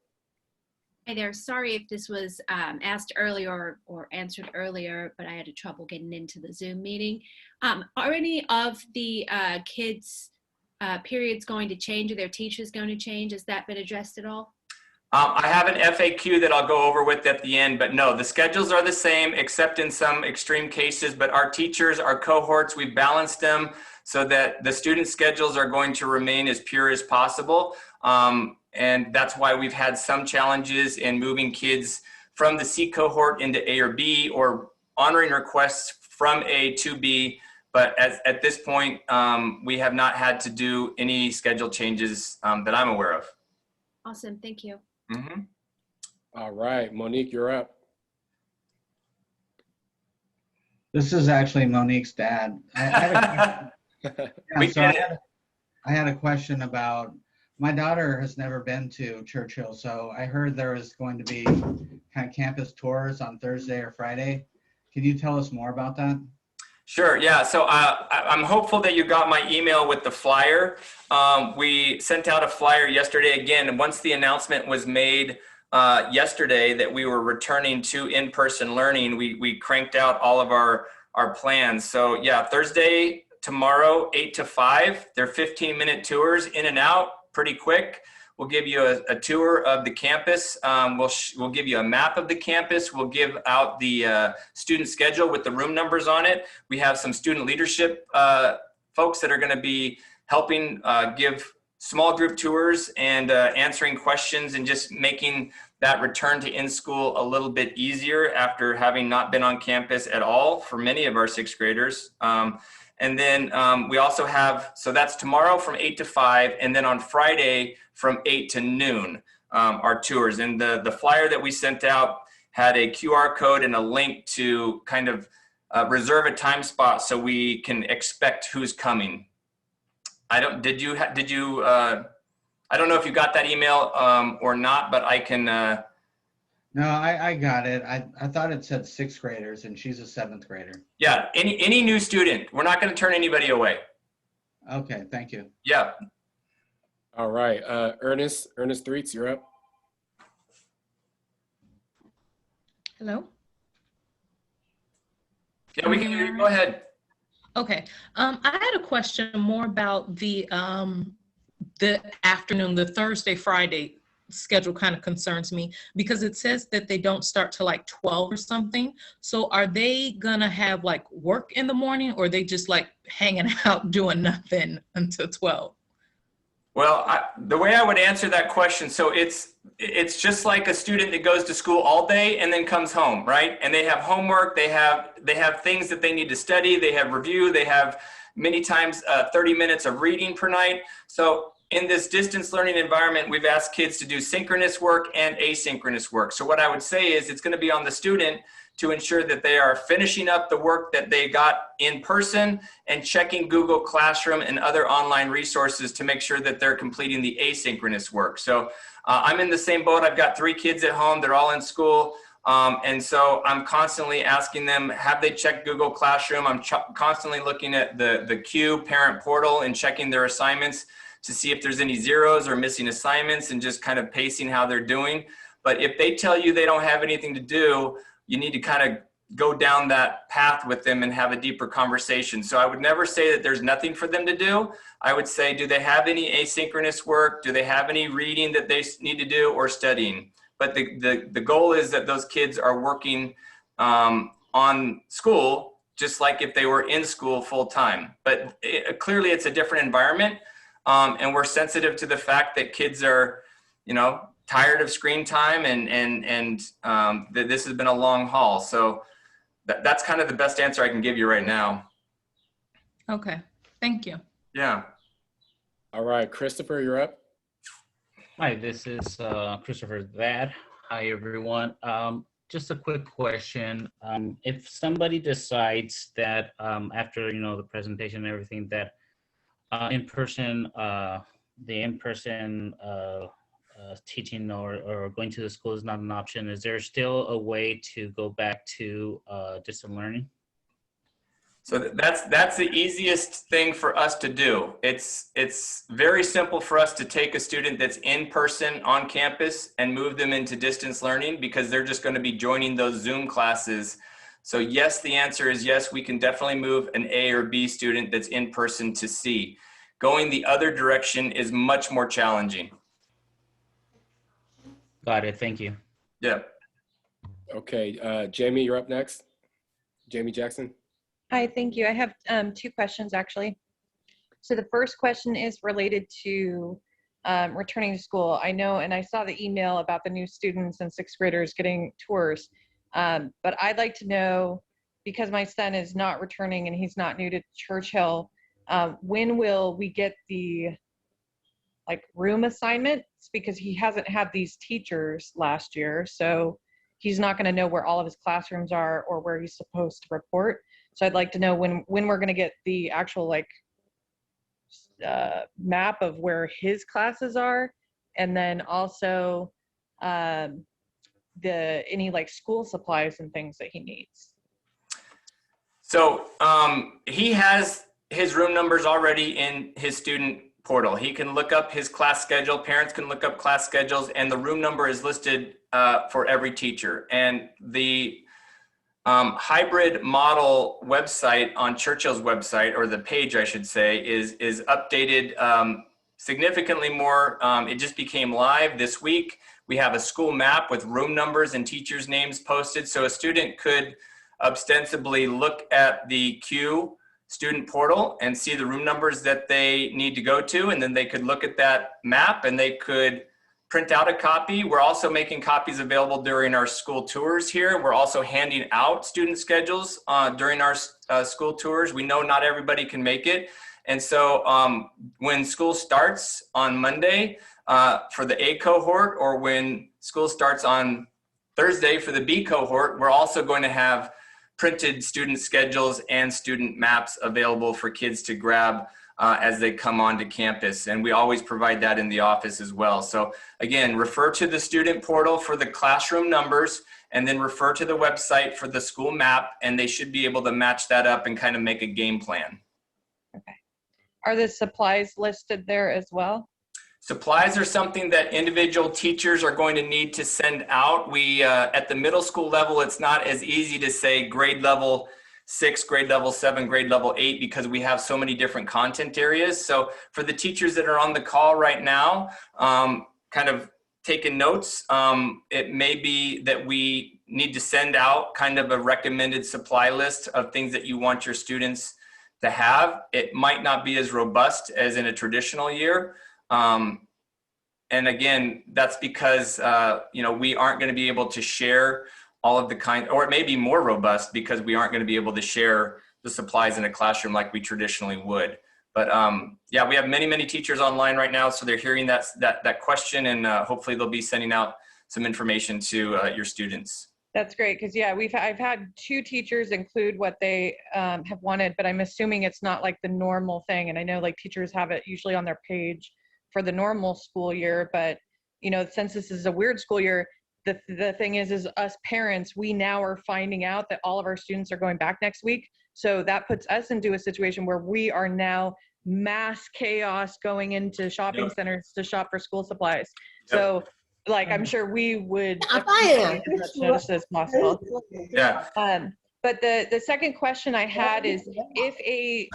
Hi there. Sorry if this was asked earlier or answered earlier, but I had trouble getting into the Zoom meeting. Are any of the kids' periods going to change? Are their teachers going to change? Has that been addressed at all? I have an FAQ that I'll go over with at the end, but no, the schedules are the same except in some extreme cases, but our teachers, our cohorts, we've balanced them so that the student schedules are going to remain as pure as possible. And that's why we've had some challenges in moving kids from the C cohort into A or B, or honoring requests from A to B. But at this point, we have not had to do any schedule changes that I'm aware of. Awesome. Thank you. Mm-hmm. All right, Monique, you're up. This is actually Monique's dad. I had a question about, my daughter has never been to Churchill, so I heard there was going to be kind of campus tours on Thursday or Friday. Can you tell us more about that? Sure, yeah, so I'm hopeful that you got my email with the flyer. We sent out a flyer yesterday again, and once the announcement was made yesterday that we were returning to in-person learning, we cranked out all of our plans. So yeah, Thursday, tomorrow, 8 to 5, they're 15-minute tours in and out, pretty quick. We'll give you a tour of the campus. We'll give you a map of the campus. We'll give out the student schedule with the room numbers on it. We have some student leadership folks that are going to be helping give small group tours and answering questions and just making that return to in-school a little bit easier after having not been on campus at all for many of our sixth graders. And then we also have, so that's tomorrow from 8 to 5, and then on Friday from 8 to noon, our tours. And the flyer that we sent out had a QR code and a link to kind of reserve a time spot so we can expect who's coming. I don't know if you got that email or not, but I can. No, I got it. I thought it said sixth graders, and she's a seventh grader. Yeah, any new student. We're not going to turn anybody away. Okay, thank you. Yeah. All right, Ernest Threets, you're up. Hello? Yeah, we can hear you. Go ahead. Okay. I had a question more about the afternoon, the Thursday, Friday schedule kind of concerns me because it says that they don't start till like 12 or something. So are they gonna have like work in the morning, or are they just like hanging out doing nothing until 12? Well, the way I would answer that question, so it's just like a student that goes to school all day and then comes home, right? And they have homework, they have things that they need to study, they have review, they have many times 30 minutes of reading per night. So in this distance learning environment, we've asked kids to do synchronous work and asynchronous work. So what I would say is it's going to be on the student to ensure that they are finishing up the work that they got in person and checking Google Classroom and other online resources to make sure that they're completing the asynchronous work. So I'm in the same boat. I've got 3 kids at home. They're all in school. And so I'm constantly asking them, have they checked Google Classroom? I'm constantly looking at the Q parent portal and checking their assignments to see if there's any zeros or missing assignments and just kind of pacing how they're doing. But if they tell you they don't have anything to do, you need to kind of go down that path with them and have a deeper conversation. So I would never say that there's nothing for them to do. I would say, do they have any asynchronous work? Do they have any reading that they need to do or studying? But the goal is that those kids are working on school just like if they were in school full time. But clearly it's a different environment. And we're sensitive to the fact that kids are, tired of screen time and that this has been a long haul. So that's kind of the best answer I can give you right now. Okay, thank you. Yeah. All right, Christopher, you're up. Hi, this is Christopher's dad. Hi, everyone. Just a quick question. If somebody decides that after, the presentation and everything, that the in-person teaching or going to the school is not an option, is there still a way to go back to distant learning? So that's the easiest thing for us to do. It's very simple for us to take a student that's in person on campus and move them into distance learning because they're just going to be joining those Zoom classes. So yes, the answer is yes, we can definitely move an A or B student that's in person to C. Going the other direction is much more challenging. Got it. Thank you. Yeah. Okay, Jamie, you're up next. Jamie Jackson. Hi, thank you. I have two questions actually. So the first question is related to returning to school. I know, and I saw the email about the new students and sixth graders getting tours, but I'd like to know, because my son is not returning and he's not new to Churchill, when will we get the room assignments? Because he hasn't had these teachers last year, so he's not going to know where all of his classrooms are or where he's supposed to report. So I'd like to know when we're going to get the actual map of where his classes are, and then also any school supplies and things that he needs. So he has his room numbers already in his student portal. He can look up his class schedule. Parents can look up class schedules, and the room number is listed for every teacher. And the hybrid model website on Churchill's website, or the page I should say, is updated significantly more. It just became live this week. We have a school map with room numbers and teachers' names posted, so a student could ostensibly look at the Q student portal and see the room numbers that they need to go to, and then they could look at that map and they could print out a copy. We're also making copies available during our school tours here. We're also handing out student schedules during our school tours. We know not everybody can make it. And so when school starts on Monday for the A cohort, or when school starts on Thursday for the B cohort, we're also going to have printed student schedules and student maps available for kids to grab as they come onto campus. And we always provide that in the office as well. So again, refer to the student portal for the classroom numbers, and then refer to the website for the school map, and they should be able to match that up and kind of make a game plan. Okay. Are the supplies listed there as well? Supplies are something that individual teachers are going to need to send out. We, at the middle school level, it's not as easy to say grade level 6, grade level 7, grade level 8, because we have so many different content areas. So for the teachers that are on the call right now, kind of taking notes, it may be that we need to send out kind of a recommended supply list of things that you want your students to have. It might not be as robust as in a traditional year. And again, that's because, we aren't going to be able to share all of the or it may be more robust because we aren't going to be able to share the supplies in a classroom like we traditionally would. But yeah, we have many, many teachers online right now, so they're hearing that question, and hopefully they'll be sending out some information to your students. That's great, because yeah, I've had 2 teachers include what they have wanted, but I'm assuming it's not like the normal thing. And I know teachers have it usually on their page for the normal school year, but since this is a weird school year, the thing is us parents, we now are finding out that all of our students are going back next week. So that puts us into a situation where we are now mass chaos going into shopping centers to shop for school supplies. So I'm sure we would take as much notice as possible. Yeah. But the second question I had is if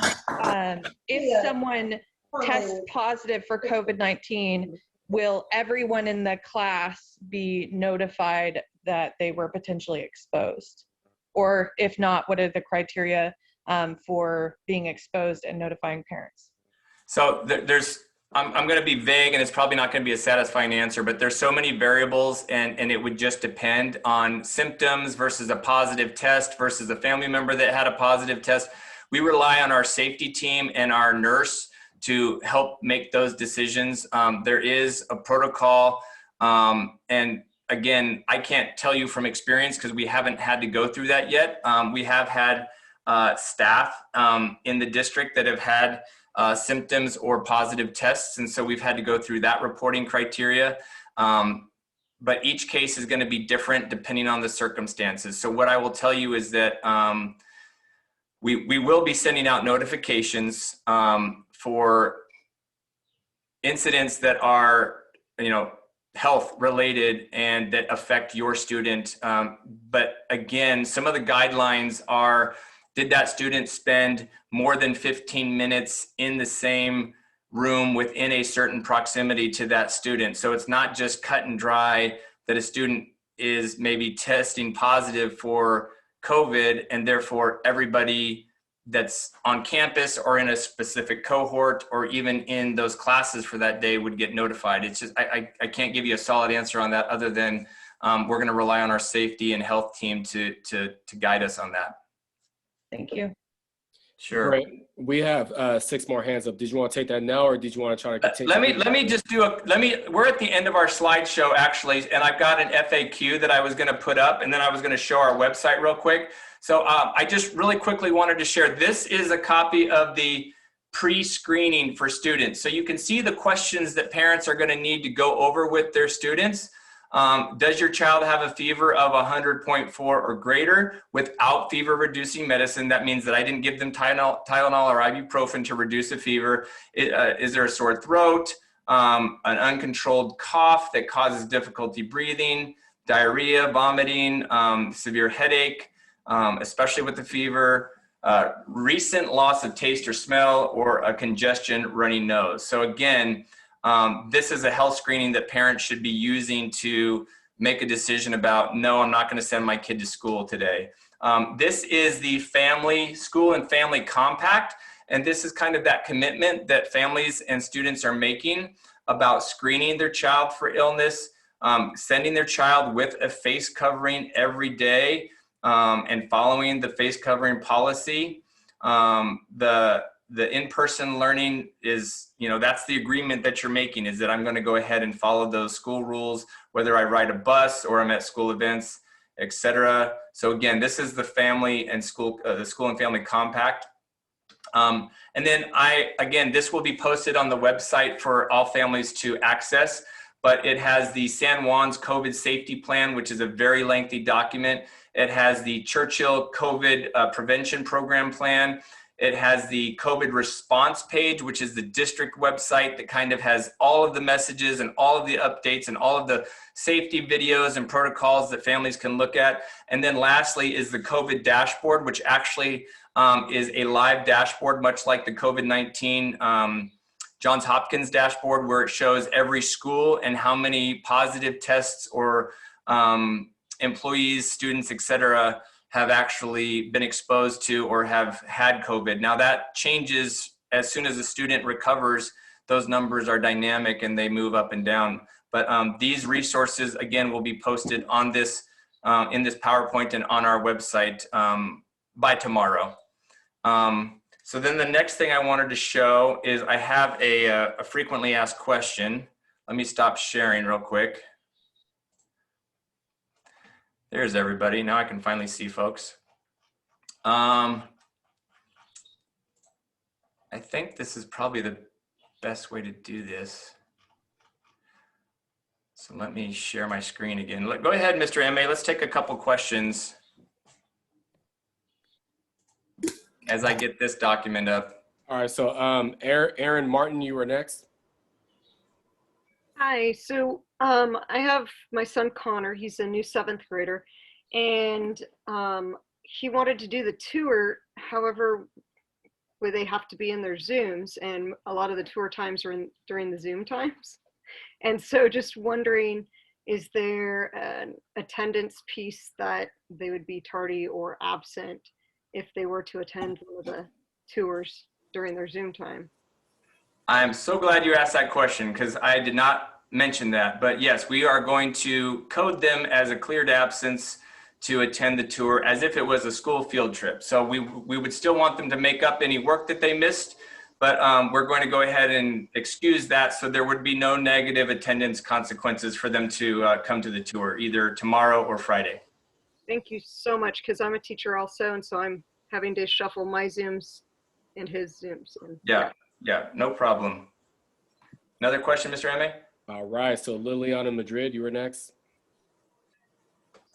someone tests positive for COVID-19, will everyone in the class be notified that they were potentially exposed? Or if not, what are the criteria for being exposed and notifying parents? So I'm going to be vague, and it's probably not going to be a satisfying answer, but there's so many variables, and it would just depend on symptoms versus a positive test versus a family member that had a positive test. We rely on our safety team and our nurse to help make those decisions. There is a protocol, and again, I can't tell you from experience because we haven't had to go through that yet. We have had staff in the district that have had symptoms or positive tests, and so we've had to go through that reporting criteria. But each case is going to be different depending on the circumstances. So what I will tell you is that we will be sending out notifications for incidents that are, health related and that affect your student. But again, some of the guidelines are, did that student spend more than 15 minutes in the same room within a certain proximity to that student? So it's not just cut and dry that a student is maybe testing positive for COVID and therefore everybody that's on campus or in a specific cohort or even in those classes for that day would get notified. It's just, I can't give you a solid answer on that other than we're going to rely on our safety and health team to guide us on that. Thank you. Sure. Great. We have 6 more hands up. Did you want to take that now, or did you want to try to continue? Let me just do we're at the end of our slideshow actually, and I've got an FAQ that I was going to put up, and then I was going to show our website real quick. So I just really quickly wanted to share, this is a copy of the pre-screening for students. So you can see the questions that parents are going to need to go over with their students. Does your child have a fever of 100.4 or greater without fever reducing medicine? That means that I didn't give them Tylenol or ibuprofen to reduce a fever. Is there a sore throat, an uncontrolled cough that causes difficulty breathing, diarrhea, vomiting, severe headache, especially with the fever, recent loss of taste or smell, or a congestion, runny nose. So again, this is a health screening that parents should be using to make a decision about, no, I'm not going to send my kid to school today. This is the School and Family Compact, and this is kind of that commitment that families and students are making about screening their child for illness, sending their child with a face covering every day, and following the face covering policy. The in-person learning is, that's the agreement that you're making, is that I'm going to go ahead and follow those school rules, whether I ride a bus or I'm at school events, etc. So again, this is the family and school, the School and Family Compact. And then again, this will be posted on the website for all families to access, but it has the San Juan's COVID safety plan, which is a very lengthy document. It has the Churchill COVID prevention program plan. It has the COVID response page, which is the district website that kind of has all of the messages and all of the updates and all of the safety videos and protocols that families can look at. And then lastly is the COVID dashboard, which actually is a live dashboard, much like the COVID-19 Johns Hopkins dashboard, where it shows every school and how many positive tests or employees, students, etc., have actually been exposed to or have had COVID. Now that changes as soon as a student recovers. Those numbers are dynamic and they move up and down. But these resources, again, will be posted on this, in this PowerPoint and on our website by tomorrow. So then the next thing I wanted to show is I have a frequently asked question. Let me stop sharing real quick. There's everybody. Now I can finally see folks. I think this is probably the best way to do this. So let me share my screen again. Go ahead, Mr. M.A. Let's take a couple questions as I get this document up. All right, so Aaron Martin, you were next. Hi, so I have my son Connor, he's a new 7th grader, and he wanted to do the tour, however, where they have to be in their Zooms, and a lot of the tour times are during the Zoom times. And so just wondering, is there an attendance piece that they would be tardy or absent if they were to attend one of the tours during their Zoom time? I'm so glad you asked that question because I did not mention that. But yes, we are going to code them as a cleared absence to attend the tour as if it was a school field trip. So we would still want them to make up any work that they missed, but we're going to go ahead and excuse that so there would be no negative attendance consequences for them to come to the tour either tomorrow or Friday. Thank you so much, because I'm a teacher also, and so I'm having to shuffle my Zooms and his Zooms. And yeah, no problem. Another question, Mr. M.A.? All right, so Liliana Madrid, you were next.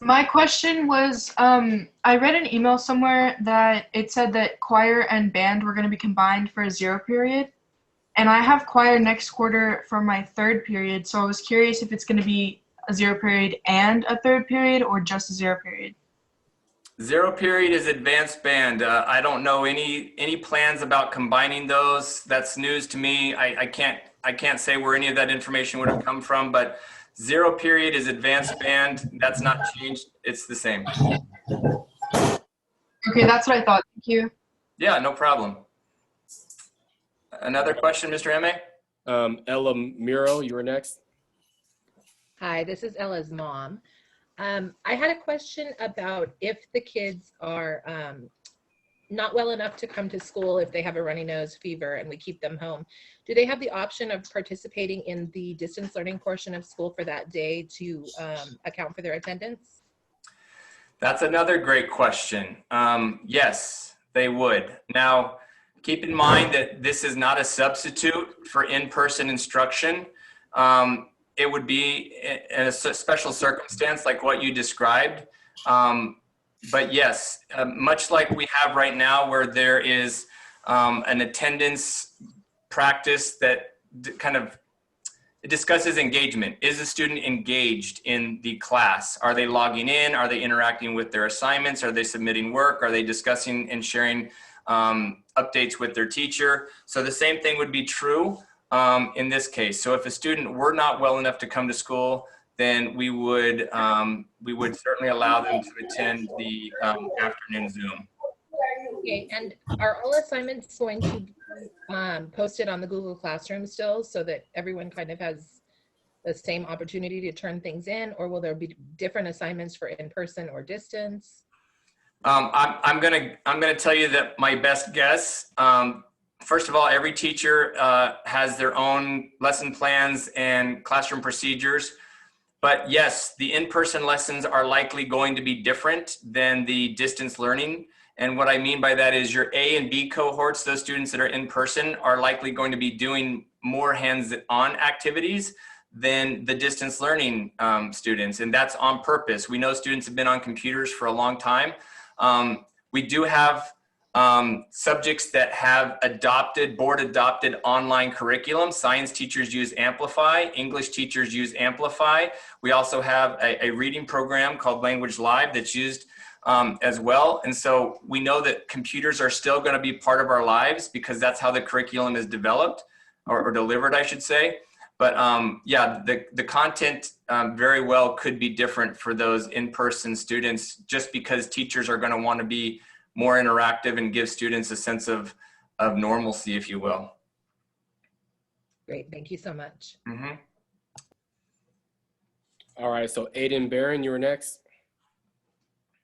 My question was, I read an email somewhere that it said that choir and band were going to be combined for a 0 period. And I have choir next quarter for my 3rd period. So I was curious if it's going to be a 0 period and a 3rd period or just a 0 period. 0 period is advanced band. I don't know any plans about combining those. That's news to me. I can't say where any of that information would have come from, but 0 period is advanced band. That's not changed. It's the same. Okay, that's what I thought. Thank you. Yeah, no problem. Another question, Mr. Eme? Ella Muro, you were next. Hi, this is Ella's mom. I had a question about if the kids are not well enough to come to school, if they have a runny nose, fever, and we keep them home. Do they have the option of participating in the distance learning portion of school for that day to account for their attendance? That's another great question. Yes, they would. Now, keep in mind that this is not a substitute for in-person instruction. It would be in a special circumstance like what you described. But yes, much like we have right now where there is an attendance practice that kind of discusses engagement. Is the student engaged in the class? Are they logging in? Are they interacting with their assignments? Are they submitting work? Are they discussing and sharing updates with their teacher? So the same thing would be true in this case. So if a student were not well enough to come to school, then we would certainly allow them to attend the afternoon Zoom. Okay, and are all assignments going to be posted on the Google Classroom still so that everyone kind of has the same opportunity to turn things in, or will there be different assignments for in-person or distance? I'm gonna tell you that my best guess, first of all, every teacher has their own lesson plans and classroom procedures. But yes, the in-person lessons are likely going to be different than the distance learning. And what I mean by that is your A and B cohorts, those students that are in person, are likely going to be doing more hands-on activities than the distance learning students. And that's on purpose. We know students have been on computers for a long time. We do have subjects that have board adopted online curriculum. Science teachers use Amplify, English teachers use Amplify. We also have a reading program called Language Live that's used as well. And so we know that computers are still going to be part of our lives because that's how the curriculum is developed or delivered, I should say. But yeah, the content very well could be different for those in-person students just because teachers are going to want to be more interactive and give students a sense of normalcy, if you will. Great, thank you so much. Mm-hmm. All right, so Aiden Barron, you were next.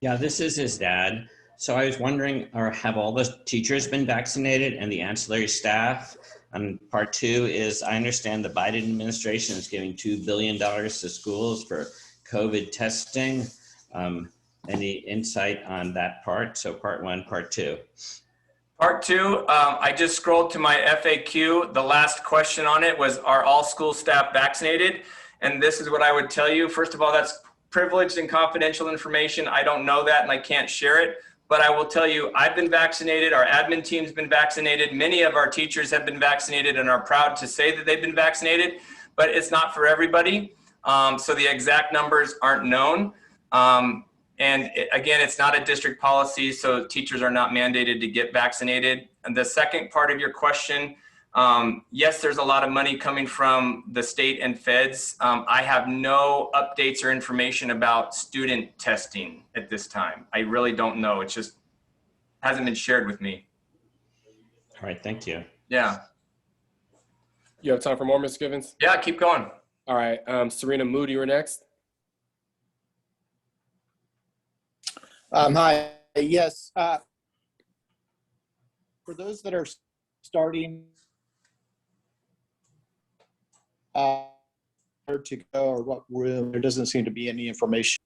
Yeah, this is his dad. So I was wondering, have all the teachers been vaccinated and the ancillary staff? And part two is, I understand the Biden administration is giving $2 billion to schools for COVID testing. Any insight on that part? So part one, part two. Part two, I just scrolled to my FAQ. The last question on it was, are all school staff vaccinated? And this is what I would tell you. First of all, that's privileged and confidential information. I don't know that and I can't share it. But I will tell you, I've been vaccinated. Our admin team's been vaccinated. Many of our teachers have been vaccinated and are proud to say that they've been vaccinated, but it's not for everybody. So the exact numbers aren't known. And again, it's not a district policy, so teachers are not mandated to get vaccinated. And the second part of your question, yes, there's a lot of money coming from the state and feds. I have no updates or information about student testing at this time. I really don't know. It just hasn't been shared with me. All right, thank you. Yeah. You have time for more, Ms. Givens? Yeah, keep going. All right, Serena Moody, you're next. Hi, yes. For those that are starting where to go or what room, there doesn't seem to be any information.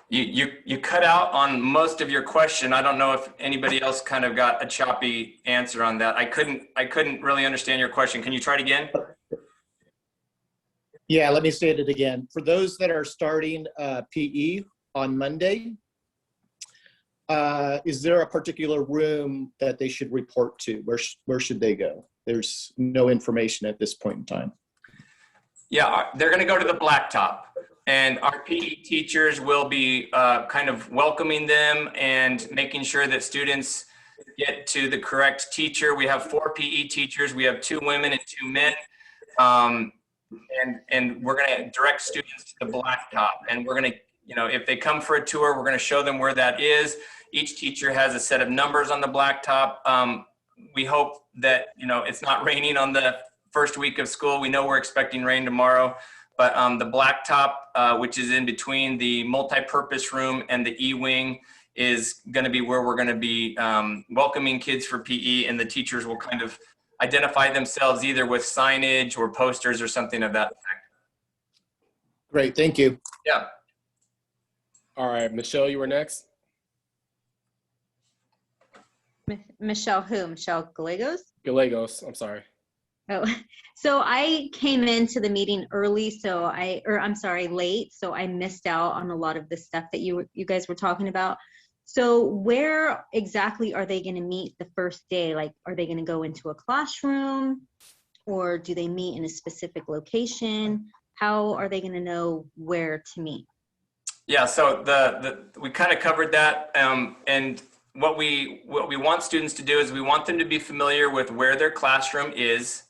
You cut out on most of your question. I don't know if anybody else kind of got a choppy answer on that. I couldn't really understand your question. Can you try it again? Yeah, let me state it again. For those that are starting PE on Monday, is there a particular room that they should report to? Where should they go? There's no information at this point in time. Yeah, they're going to go to the blacktop, and our PE teachers will be kind of welcoming them and making sure that students get to the correct teacher. We have 4 PE teachers. We have 2 women and 2 men. And we're going to direct students to the blacktop, and we're going to, you know, if they come for a tour, we're going to show them where that is. Each teacher has a set of numbers on the blacktop. We hope that, you know, it's not raining on the first week of school. We know we're expecting rain tomorrow, but the blacktop, which is in between the multi-purpose room and the E-wing, is going to be where we're going to be welcoming kids for PE, and the teachers will kind of identify themselves either with signage or posters or something of that effect. Great, thank you. Yeah. All right, Michelle, you were next. Michelle who? Michelle Gallegos? Gallegos, I'm sorry. Oh, so I came into the meeting early, late, so I missed out on a lot of the stuff that you guys were talking about. So where exactly are they going to meet the first day? Like, are they going to go into a classroom, or do they meet in a specific location? How are they going to know where to meet? Yeah, so we kind of covered that, and what we want students to do is we want them to be familiar with where their classroom is,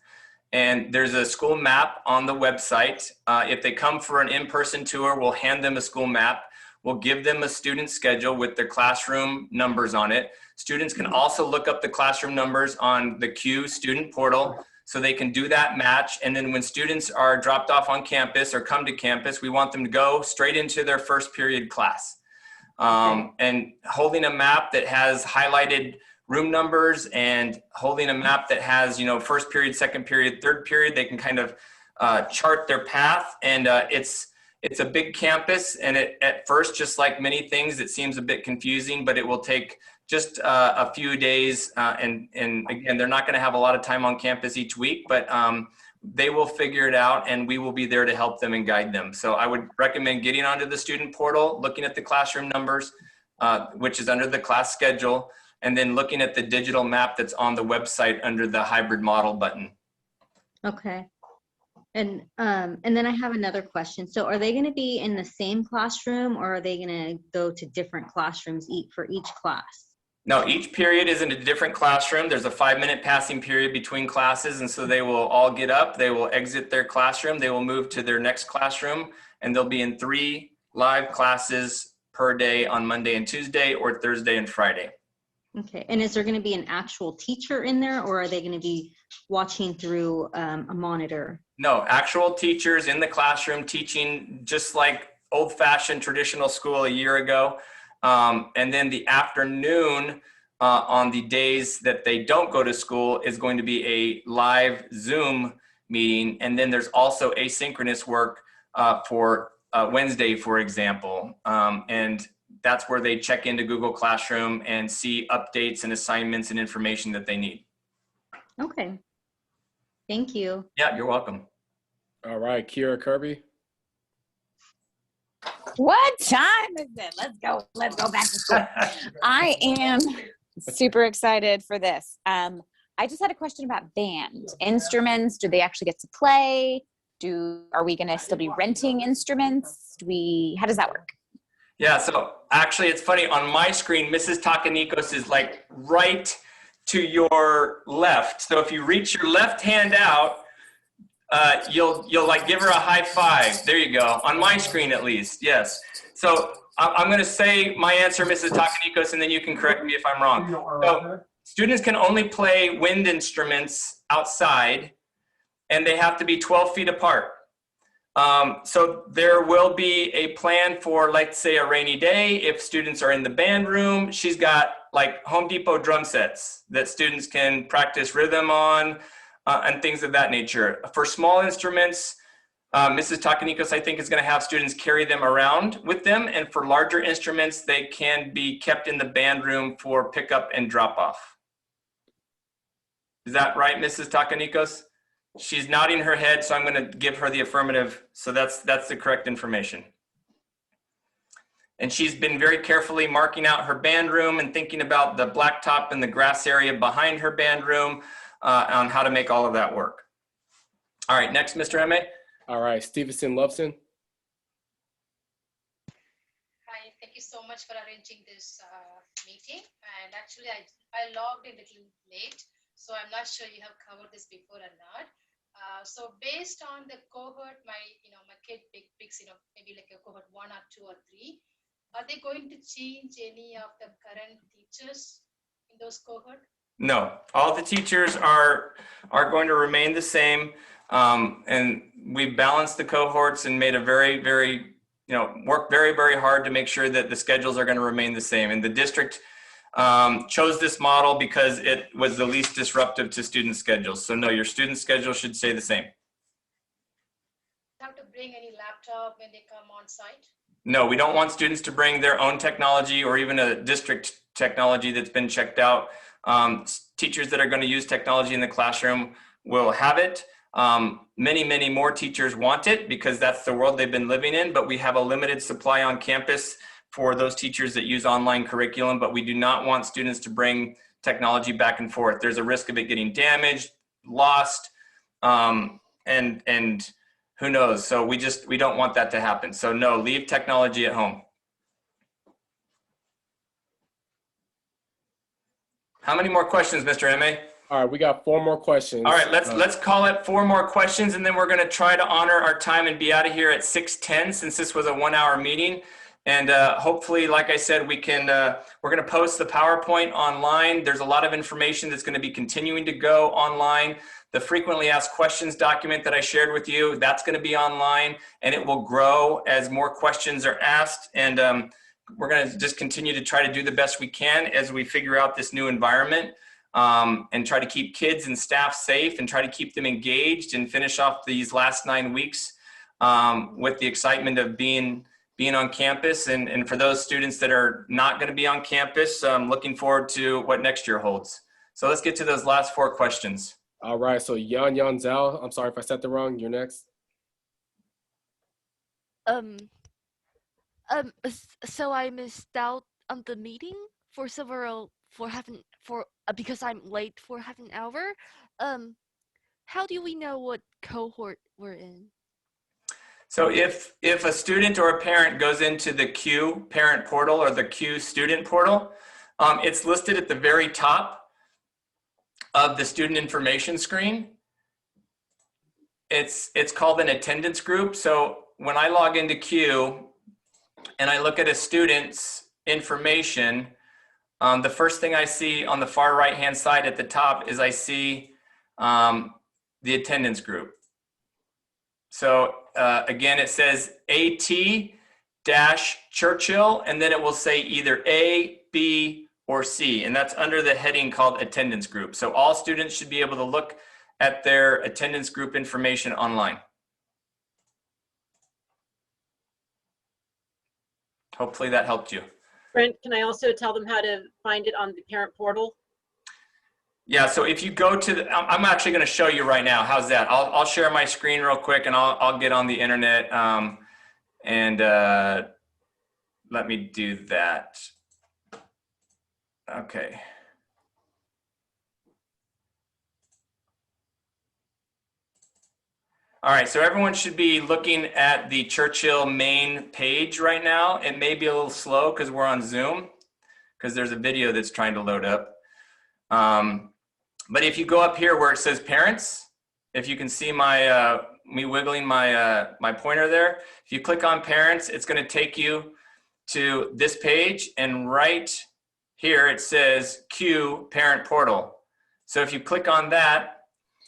and there's a school map on the website. If they come for an in-person tour, we'll hand them a school map. We'll give them a student schedule with their classroom numbers on it. Students can also look up the classroom numbers on the Q student portal, so they can do that match. And then when students are dropped off on campus or come to campus, we want them to go straight into their first period class. And holding a map that has highlighted room numbers and holding a map that has, you know, first period, second period, third period, they can kind of chart their path. And it's a big campus, and at first, just like many things, it seems a bit confusing, but it will take just a few days. And again, they're not going to have a lot of time on campus each week, but they will figure it out, and we will be there to help them and guide them. So I would recommend getting onto the student portal, looking at the classroom numbers, which is under the class schedule, and then looking at the digital map that's on the website under the hybrid model button. Okay. And then I have another question. So are they going to be in the same classroom, or are they going to go to different classrooms for each class? No, each period is in a different classroom. There's a 5-minute passing period between classes, and so they will all get up, they will exit their classroom, they will move to their next classroom, and they'll be in 3 live classes per day on Monday and Tuesday, or Thursday and Friday. Okay, and is there going to be an actual teacher in there, or are they going to be watching through a monitor? No, actual teachers in the classroom teaching just like old-fashioned traditional school a year ago. And then the afternoon on the days that they don't go to school is going to be a live Zoom meeting. And then there's also asynchronous work for Wednesday, for example. And that's where they check into Google Classroom and see updates and assignments and information that they need. Okay. Thank you. Yeah, you're welcome. All right, Kira Kirby. What time is it? Let's go back to school. I am super excited for this. I just had a question about band instruments. Do they actually get to play? Are we going to still be renting instruments? How does that work? Yeah, so actually it's funny, on my screen, Mrs. Takanikos is like right to your left. So if you reach your left hand out, you'll like give her a high five. There you go, on my screen at least, yes. So I'm gonna say my answer, Mrs. Takanikos, and then you can correct me if I'm wrong. So students can only play wind instruments outside, and they have to be 12 feet apart. So there will be a plan for, let's say, a rainy day. If students are in the band room, she's got like Home Depot drum sets that students can practice rhythm on and things of that nature. For small instruments, Mrs. Takanikos, I think, is going to have students carry them around with them. And for larger instruments, they can be kept in the band room for pickup and drop off. Is that right, Mrs. Takanikos? She's nodding her head, so I'm going to give her the affirmative. So that's the correct information. And she's been very carefully marking out her band room and thinking about the blacktop and the grass area behind her band room on how to make all of that work. All right, next, Mr. M.A. All right, Stevenson Loveson. Hi, thank you so much for arranging this meeting. And actually, I logged in a little late, so I'm not sure you have covered this before or not. So based on the cohort, my kid picks, maybe like a cohort 1 or 2 or 3. Are they going to change any of the current teachers in those cohorts? No, all the teachers are going to remain the same. And we've balanced the cohorts and made a very, work very hard to make sure that the schedules are going to remain the same. And the district chose this model because it was the least disruptive to student schedules. So no, your student schedule should stay the same. Have to bring any laptop when they come on site? No, we don't want students to bring their own technology or even a district technology that's been checked out. Teachers that are going to use technology in the classroom will have it. Many more teachers want it because that's the world they've been living in, but we have a limited supply on campus for those teachers that use online curriculum, but we do not want students to bring technology back and forth. There's a risk of it getting damaged, lost, and who knows? So we don't want that to happen. So no, leave technology at home. How many more questions, Mr. M.A.? All right, we got 4 more questions. All right, let's call it 4 more questions, and then we're going to try to honor our time and be out of here at 6:10 since this was a 1-hour meeting. And hopefully, like I said, we're going to post the PowerPoint online. There's a lot of information that's going to be continuing to go online. The frequently asked questions document that I shared with you, that's going to be online, and it will grow as more questions are asked. And we're going to just continue to try to do the best we can as we figure out this new environment, and try to keep kids and staff safe and try to keep them engaged and finish off these last 9 weeks with the excitement of being on campus. And for those students that are not going to be on campus, I'm looking forward to what next year holds. So let's get to those last 4 questions. All right, so Yan Zhao, I'm sorry if I said that wrong. You're next. So I missed out on the meeting because I'm late for half an hour. How do we know what cohort we're in? So if a student or a parent goes into the Q parent portal or the Q student portal, it's listed at the very top of the student information screen. It's called an attendance group. So when I log into Q and I look at a student's information, the first thing I see on the far right hand side at the top is I see the attendance group. So again, it says AT-Churchill, and then it will say either A, B, or C, and that's under the heading called attendance group. So all students should be able to look at their attendance group information online. Hopefully that helped you. Brent, can I also tell them how to find it on the parent portal? Yeah, so if you go to I'm actually going to show you right now. How's that? I'll share my screen real quick and I'll get on the internet and let me do that. Okay. All right, so everyone should be looking at the Churchill main page right now. It may be a little slow because we're on Zoom, because there's a video that's trying to load up. But if you go up here where it says parents, if you can see my me wiggling my pointer there, if you click on parents, it's going to take you to this page, and right here it says Q parent portal. So if you click on that,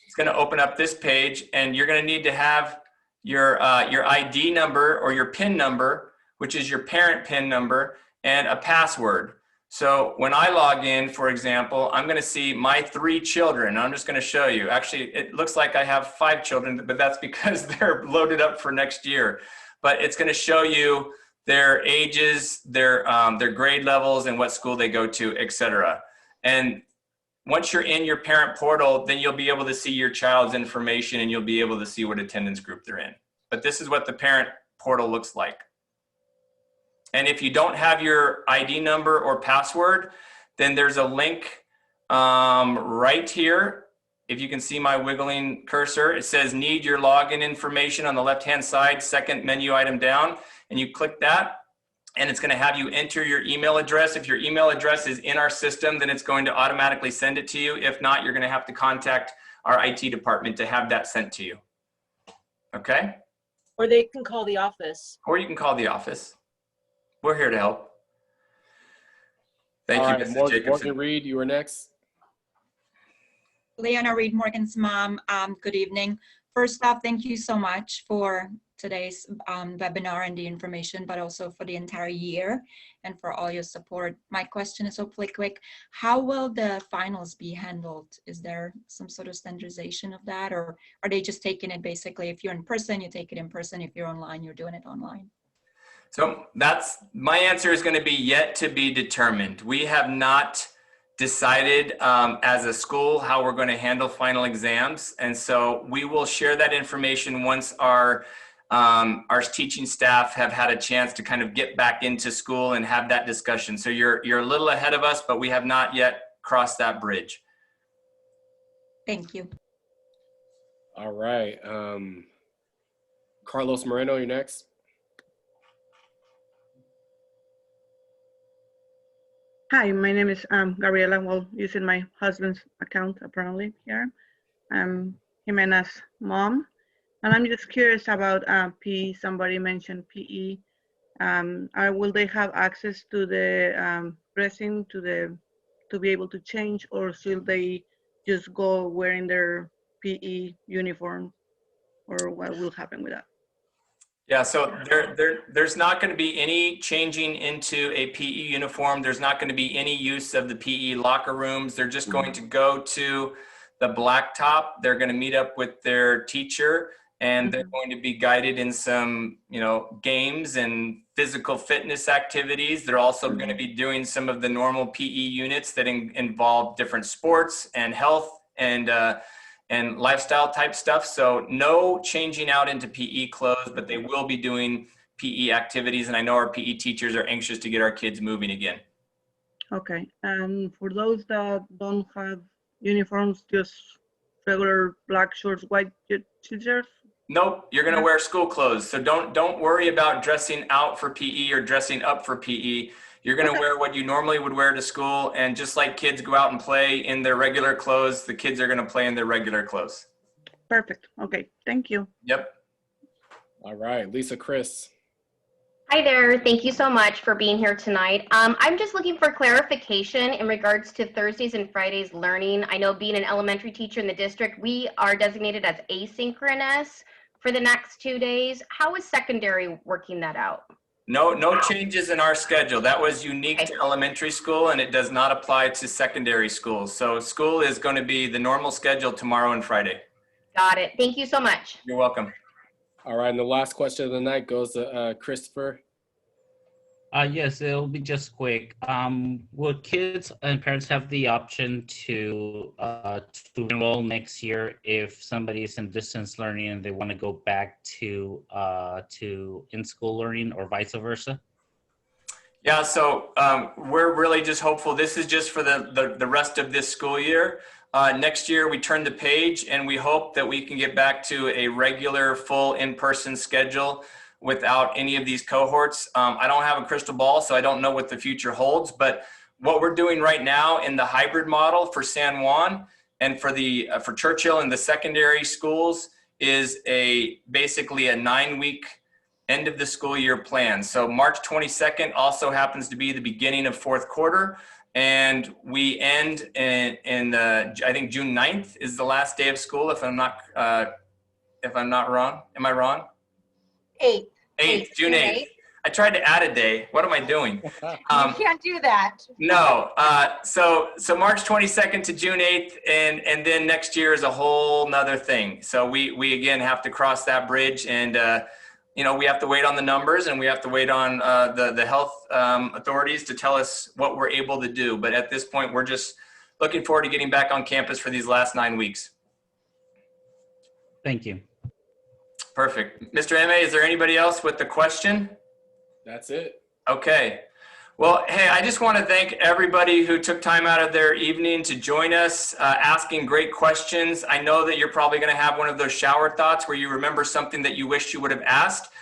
it's going to open up this page, and you're going to need to have your ID number or your PIN number, which is your parent PIN number, and a password. So when I log in, for example, I'm going to see my 3 children. I'm just going to show you. Actually, it looks like I have 5 children, but that's because they're loaded up for next year. But it's going to show you their ages, their grade levels, and what school they go to, etc. And once you're in your parent portal, then you'll be able to see your child's information and you'll be able to see what attendance group they're in. But this is what the parent portal looks like. And if you don't have your ID number or password, then there's a link right here. If you can see my wiggling cursor, it says need your login information on the left-hand side, second menu item down, and you click that, and it's gonna have you enter your email address. If your email address is in our system, then it's going to automatically send it to you. If not, you're gonna have to contact our IT department to have that sent to you. Okay? Or they can call the office. Or you can call the office. We're here to help. Thank All you, right, Mrs. Morgan, Jacobson. Morgan Reed, you were next. Leona Reed, Morgan's mom. Good evening. First off, thank you so much for today's webinar and the information, but also for the entire year and for all your support. My question is hopefully quick. How will the finals be handled? Is there some sort of standardization of that, or are they just taking it basically, if you're in person, you take it in person, if you're online, you're doing it online? So that's, my answer is going to be yet to be determined. We have not decided as a school how we're going to handle final exams. And so we will share that information once our teaching staff have had a chance to kind of get back into school and have that discussion. So you're a little ahead of us, but we have not yet crossed that bridge. Thank you. All right. Carlos Moreno, you're next. Hi, my name is Gabriela. Well, using my husband's account apparently here. I'm Jimena's mom, and I'm just curious about PE. Somebody mentioned PE. Will they have access to the dressing to be able to change, or should they just go wearing their PE uniform, or what will happen with that? Yeah, so there's not going to be any changing into a PE uniform. There's not going to be any use of the PE locker rooms. They're just going to go to the blacktop. They're going to meet up with their teacher, and they're going to be guided in some, games and physical fitness activities. They're also going to be doing some of the normal PE units that involve different sports and health and lifestyle type stuff. So no changing out into PE clothes, but they will be doing PE activities. And I know our PE teachers are anxious to get our kids moving again. Okay, and for those that don't have uniforms, just regular black shorts, white t-shirts? Nope, you're gonna wear school clothes. So don't worry about dressing out for PE or dressing up for PE. You're gonna wear what you normally would wear to school, and just like kids go out and play in their regular clothes, the kids are gonna play in their regular clothes. Perfect. Okay, thank you. Yep. All right, Lisa Chris. Hi there. Thank you so much for being here tonight. I'm just looking for clarification in regards to Thursdays and Fridays learning. I know being an elementary teacher in the district, we are designated as asynchronous for the next 2 days. How is secondary working that out? No changes in our schedule. That was unique to elementary school, and it does not apply to secondary schools. So school is going to be the normal schedule tomorrow and Friday. Got it. Thank you so much. You're welcome. All right, and the last question of the night goes to Christopher. Yes, it'll be just quick. Would kids and parents have the option to enroll next year if somebody is in distance learning and they want to go back to in-school learning, or vice versa? Yeah, so we're really just hopeful. This is just for the rest of this school year. Next year, we turn the page, and we hope that we can get back to a regular, full in-person schedule without any of these cohorts. I don't have a crystal ball, so I don't know what the future holds, but what we're doing right now in the hybrid model for San Juan and for Churchill and the secondary schools is basically a 9-week end of the school year plan. So March 22nd also happens to be the beginning of fourth quarter, and we end in I think June 9th is the last day of school, if I'm not wrong. Am I wrong? 8th, June 8th. I tried to add a day. What am I doing? You can't do that. No. So March 22nd to June 8th, and then next year is a whole nother thing. So we again have to cross that bridge, and we have to wait on the numbers, and we have to wait on the health authorities to tell us what we're able to do. But at this point, we're just looking forward to getting back on campus for these last 9 weeks. Thank you. Perfect. Mr. M.A., is there anybody else with the question? That's it. Okay. Well, hey, I just want to thank everybody who took time out of their evening to join us, asking great questions. I know that you're probably going to have one of those shower thoughts where you remember something that you wish you would have asked.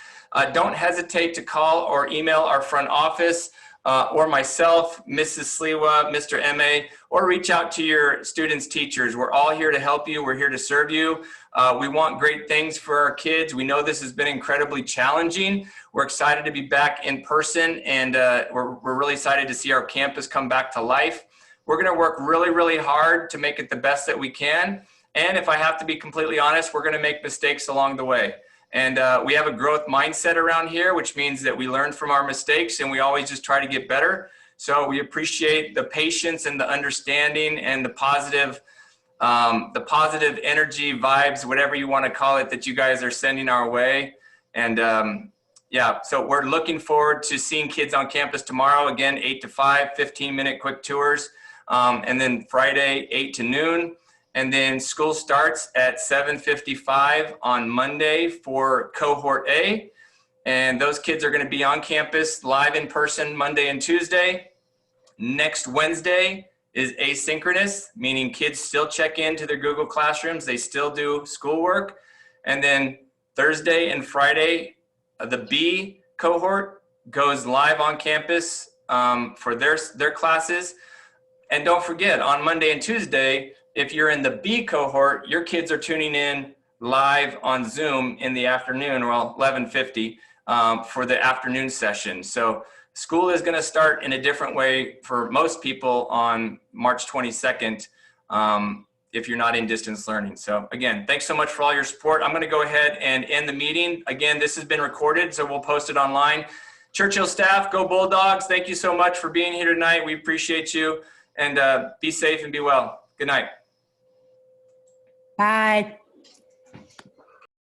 Don't hesitate to call or email our front office or myself, Mrs. Sliwa, Mr. M.A., or reach out to your students' teachers. We're all here to help you. We're here to serve you. We want great things for our kids. We know this has been incredibly challenging. We're excited to be back in person, and we're really excited to see our campus come back to life. We're going to work really, really hard to make it the best that we can. And if I have to be completely honest, we're going to make mistakes along the way. And we have a growth mindset around here, which means that we learn from our mistakes and we always just try to get better. So we appreciate the patience and the understanding and the positive energy, vibes, whatever you want to call it, that you guys are sending our way. And yeah, so we're looking forward to seeing kids on campus tomorrow. Again, 8 to 5, 15-minute quick tours. And then Friday, 8 to noon. And then school starts at 7:55 on Monday for cohort A. And those kids are going to be on campus live in person Monday and Tuesday. Next Wednesday is asynchronous, meaning kids still check into their Google Classrooms. They still do schoolwork. And then Thursday and Friday, the B cohort goes live on campus for their classes. And don't forget, on Monday and Tuesday, if you're in the B cohort, your kids are tuning in live on Zoom in the afternoon, or 11:50 for the afternoon session. So school is going to start in a different way for most people on March 22nd if you're not in distance learning. So again, thanks so much for all your support. I'm going to go ahead and end the meeting. Again, this has been recorded, so we'll post it online. Churchill staff, go Bulldogs. Thank you so much for being here tonight. We appreciate you, and be safe and be well. Good night. Bye.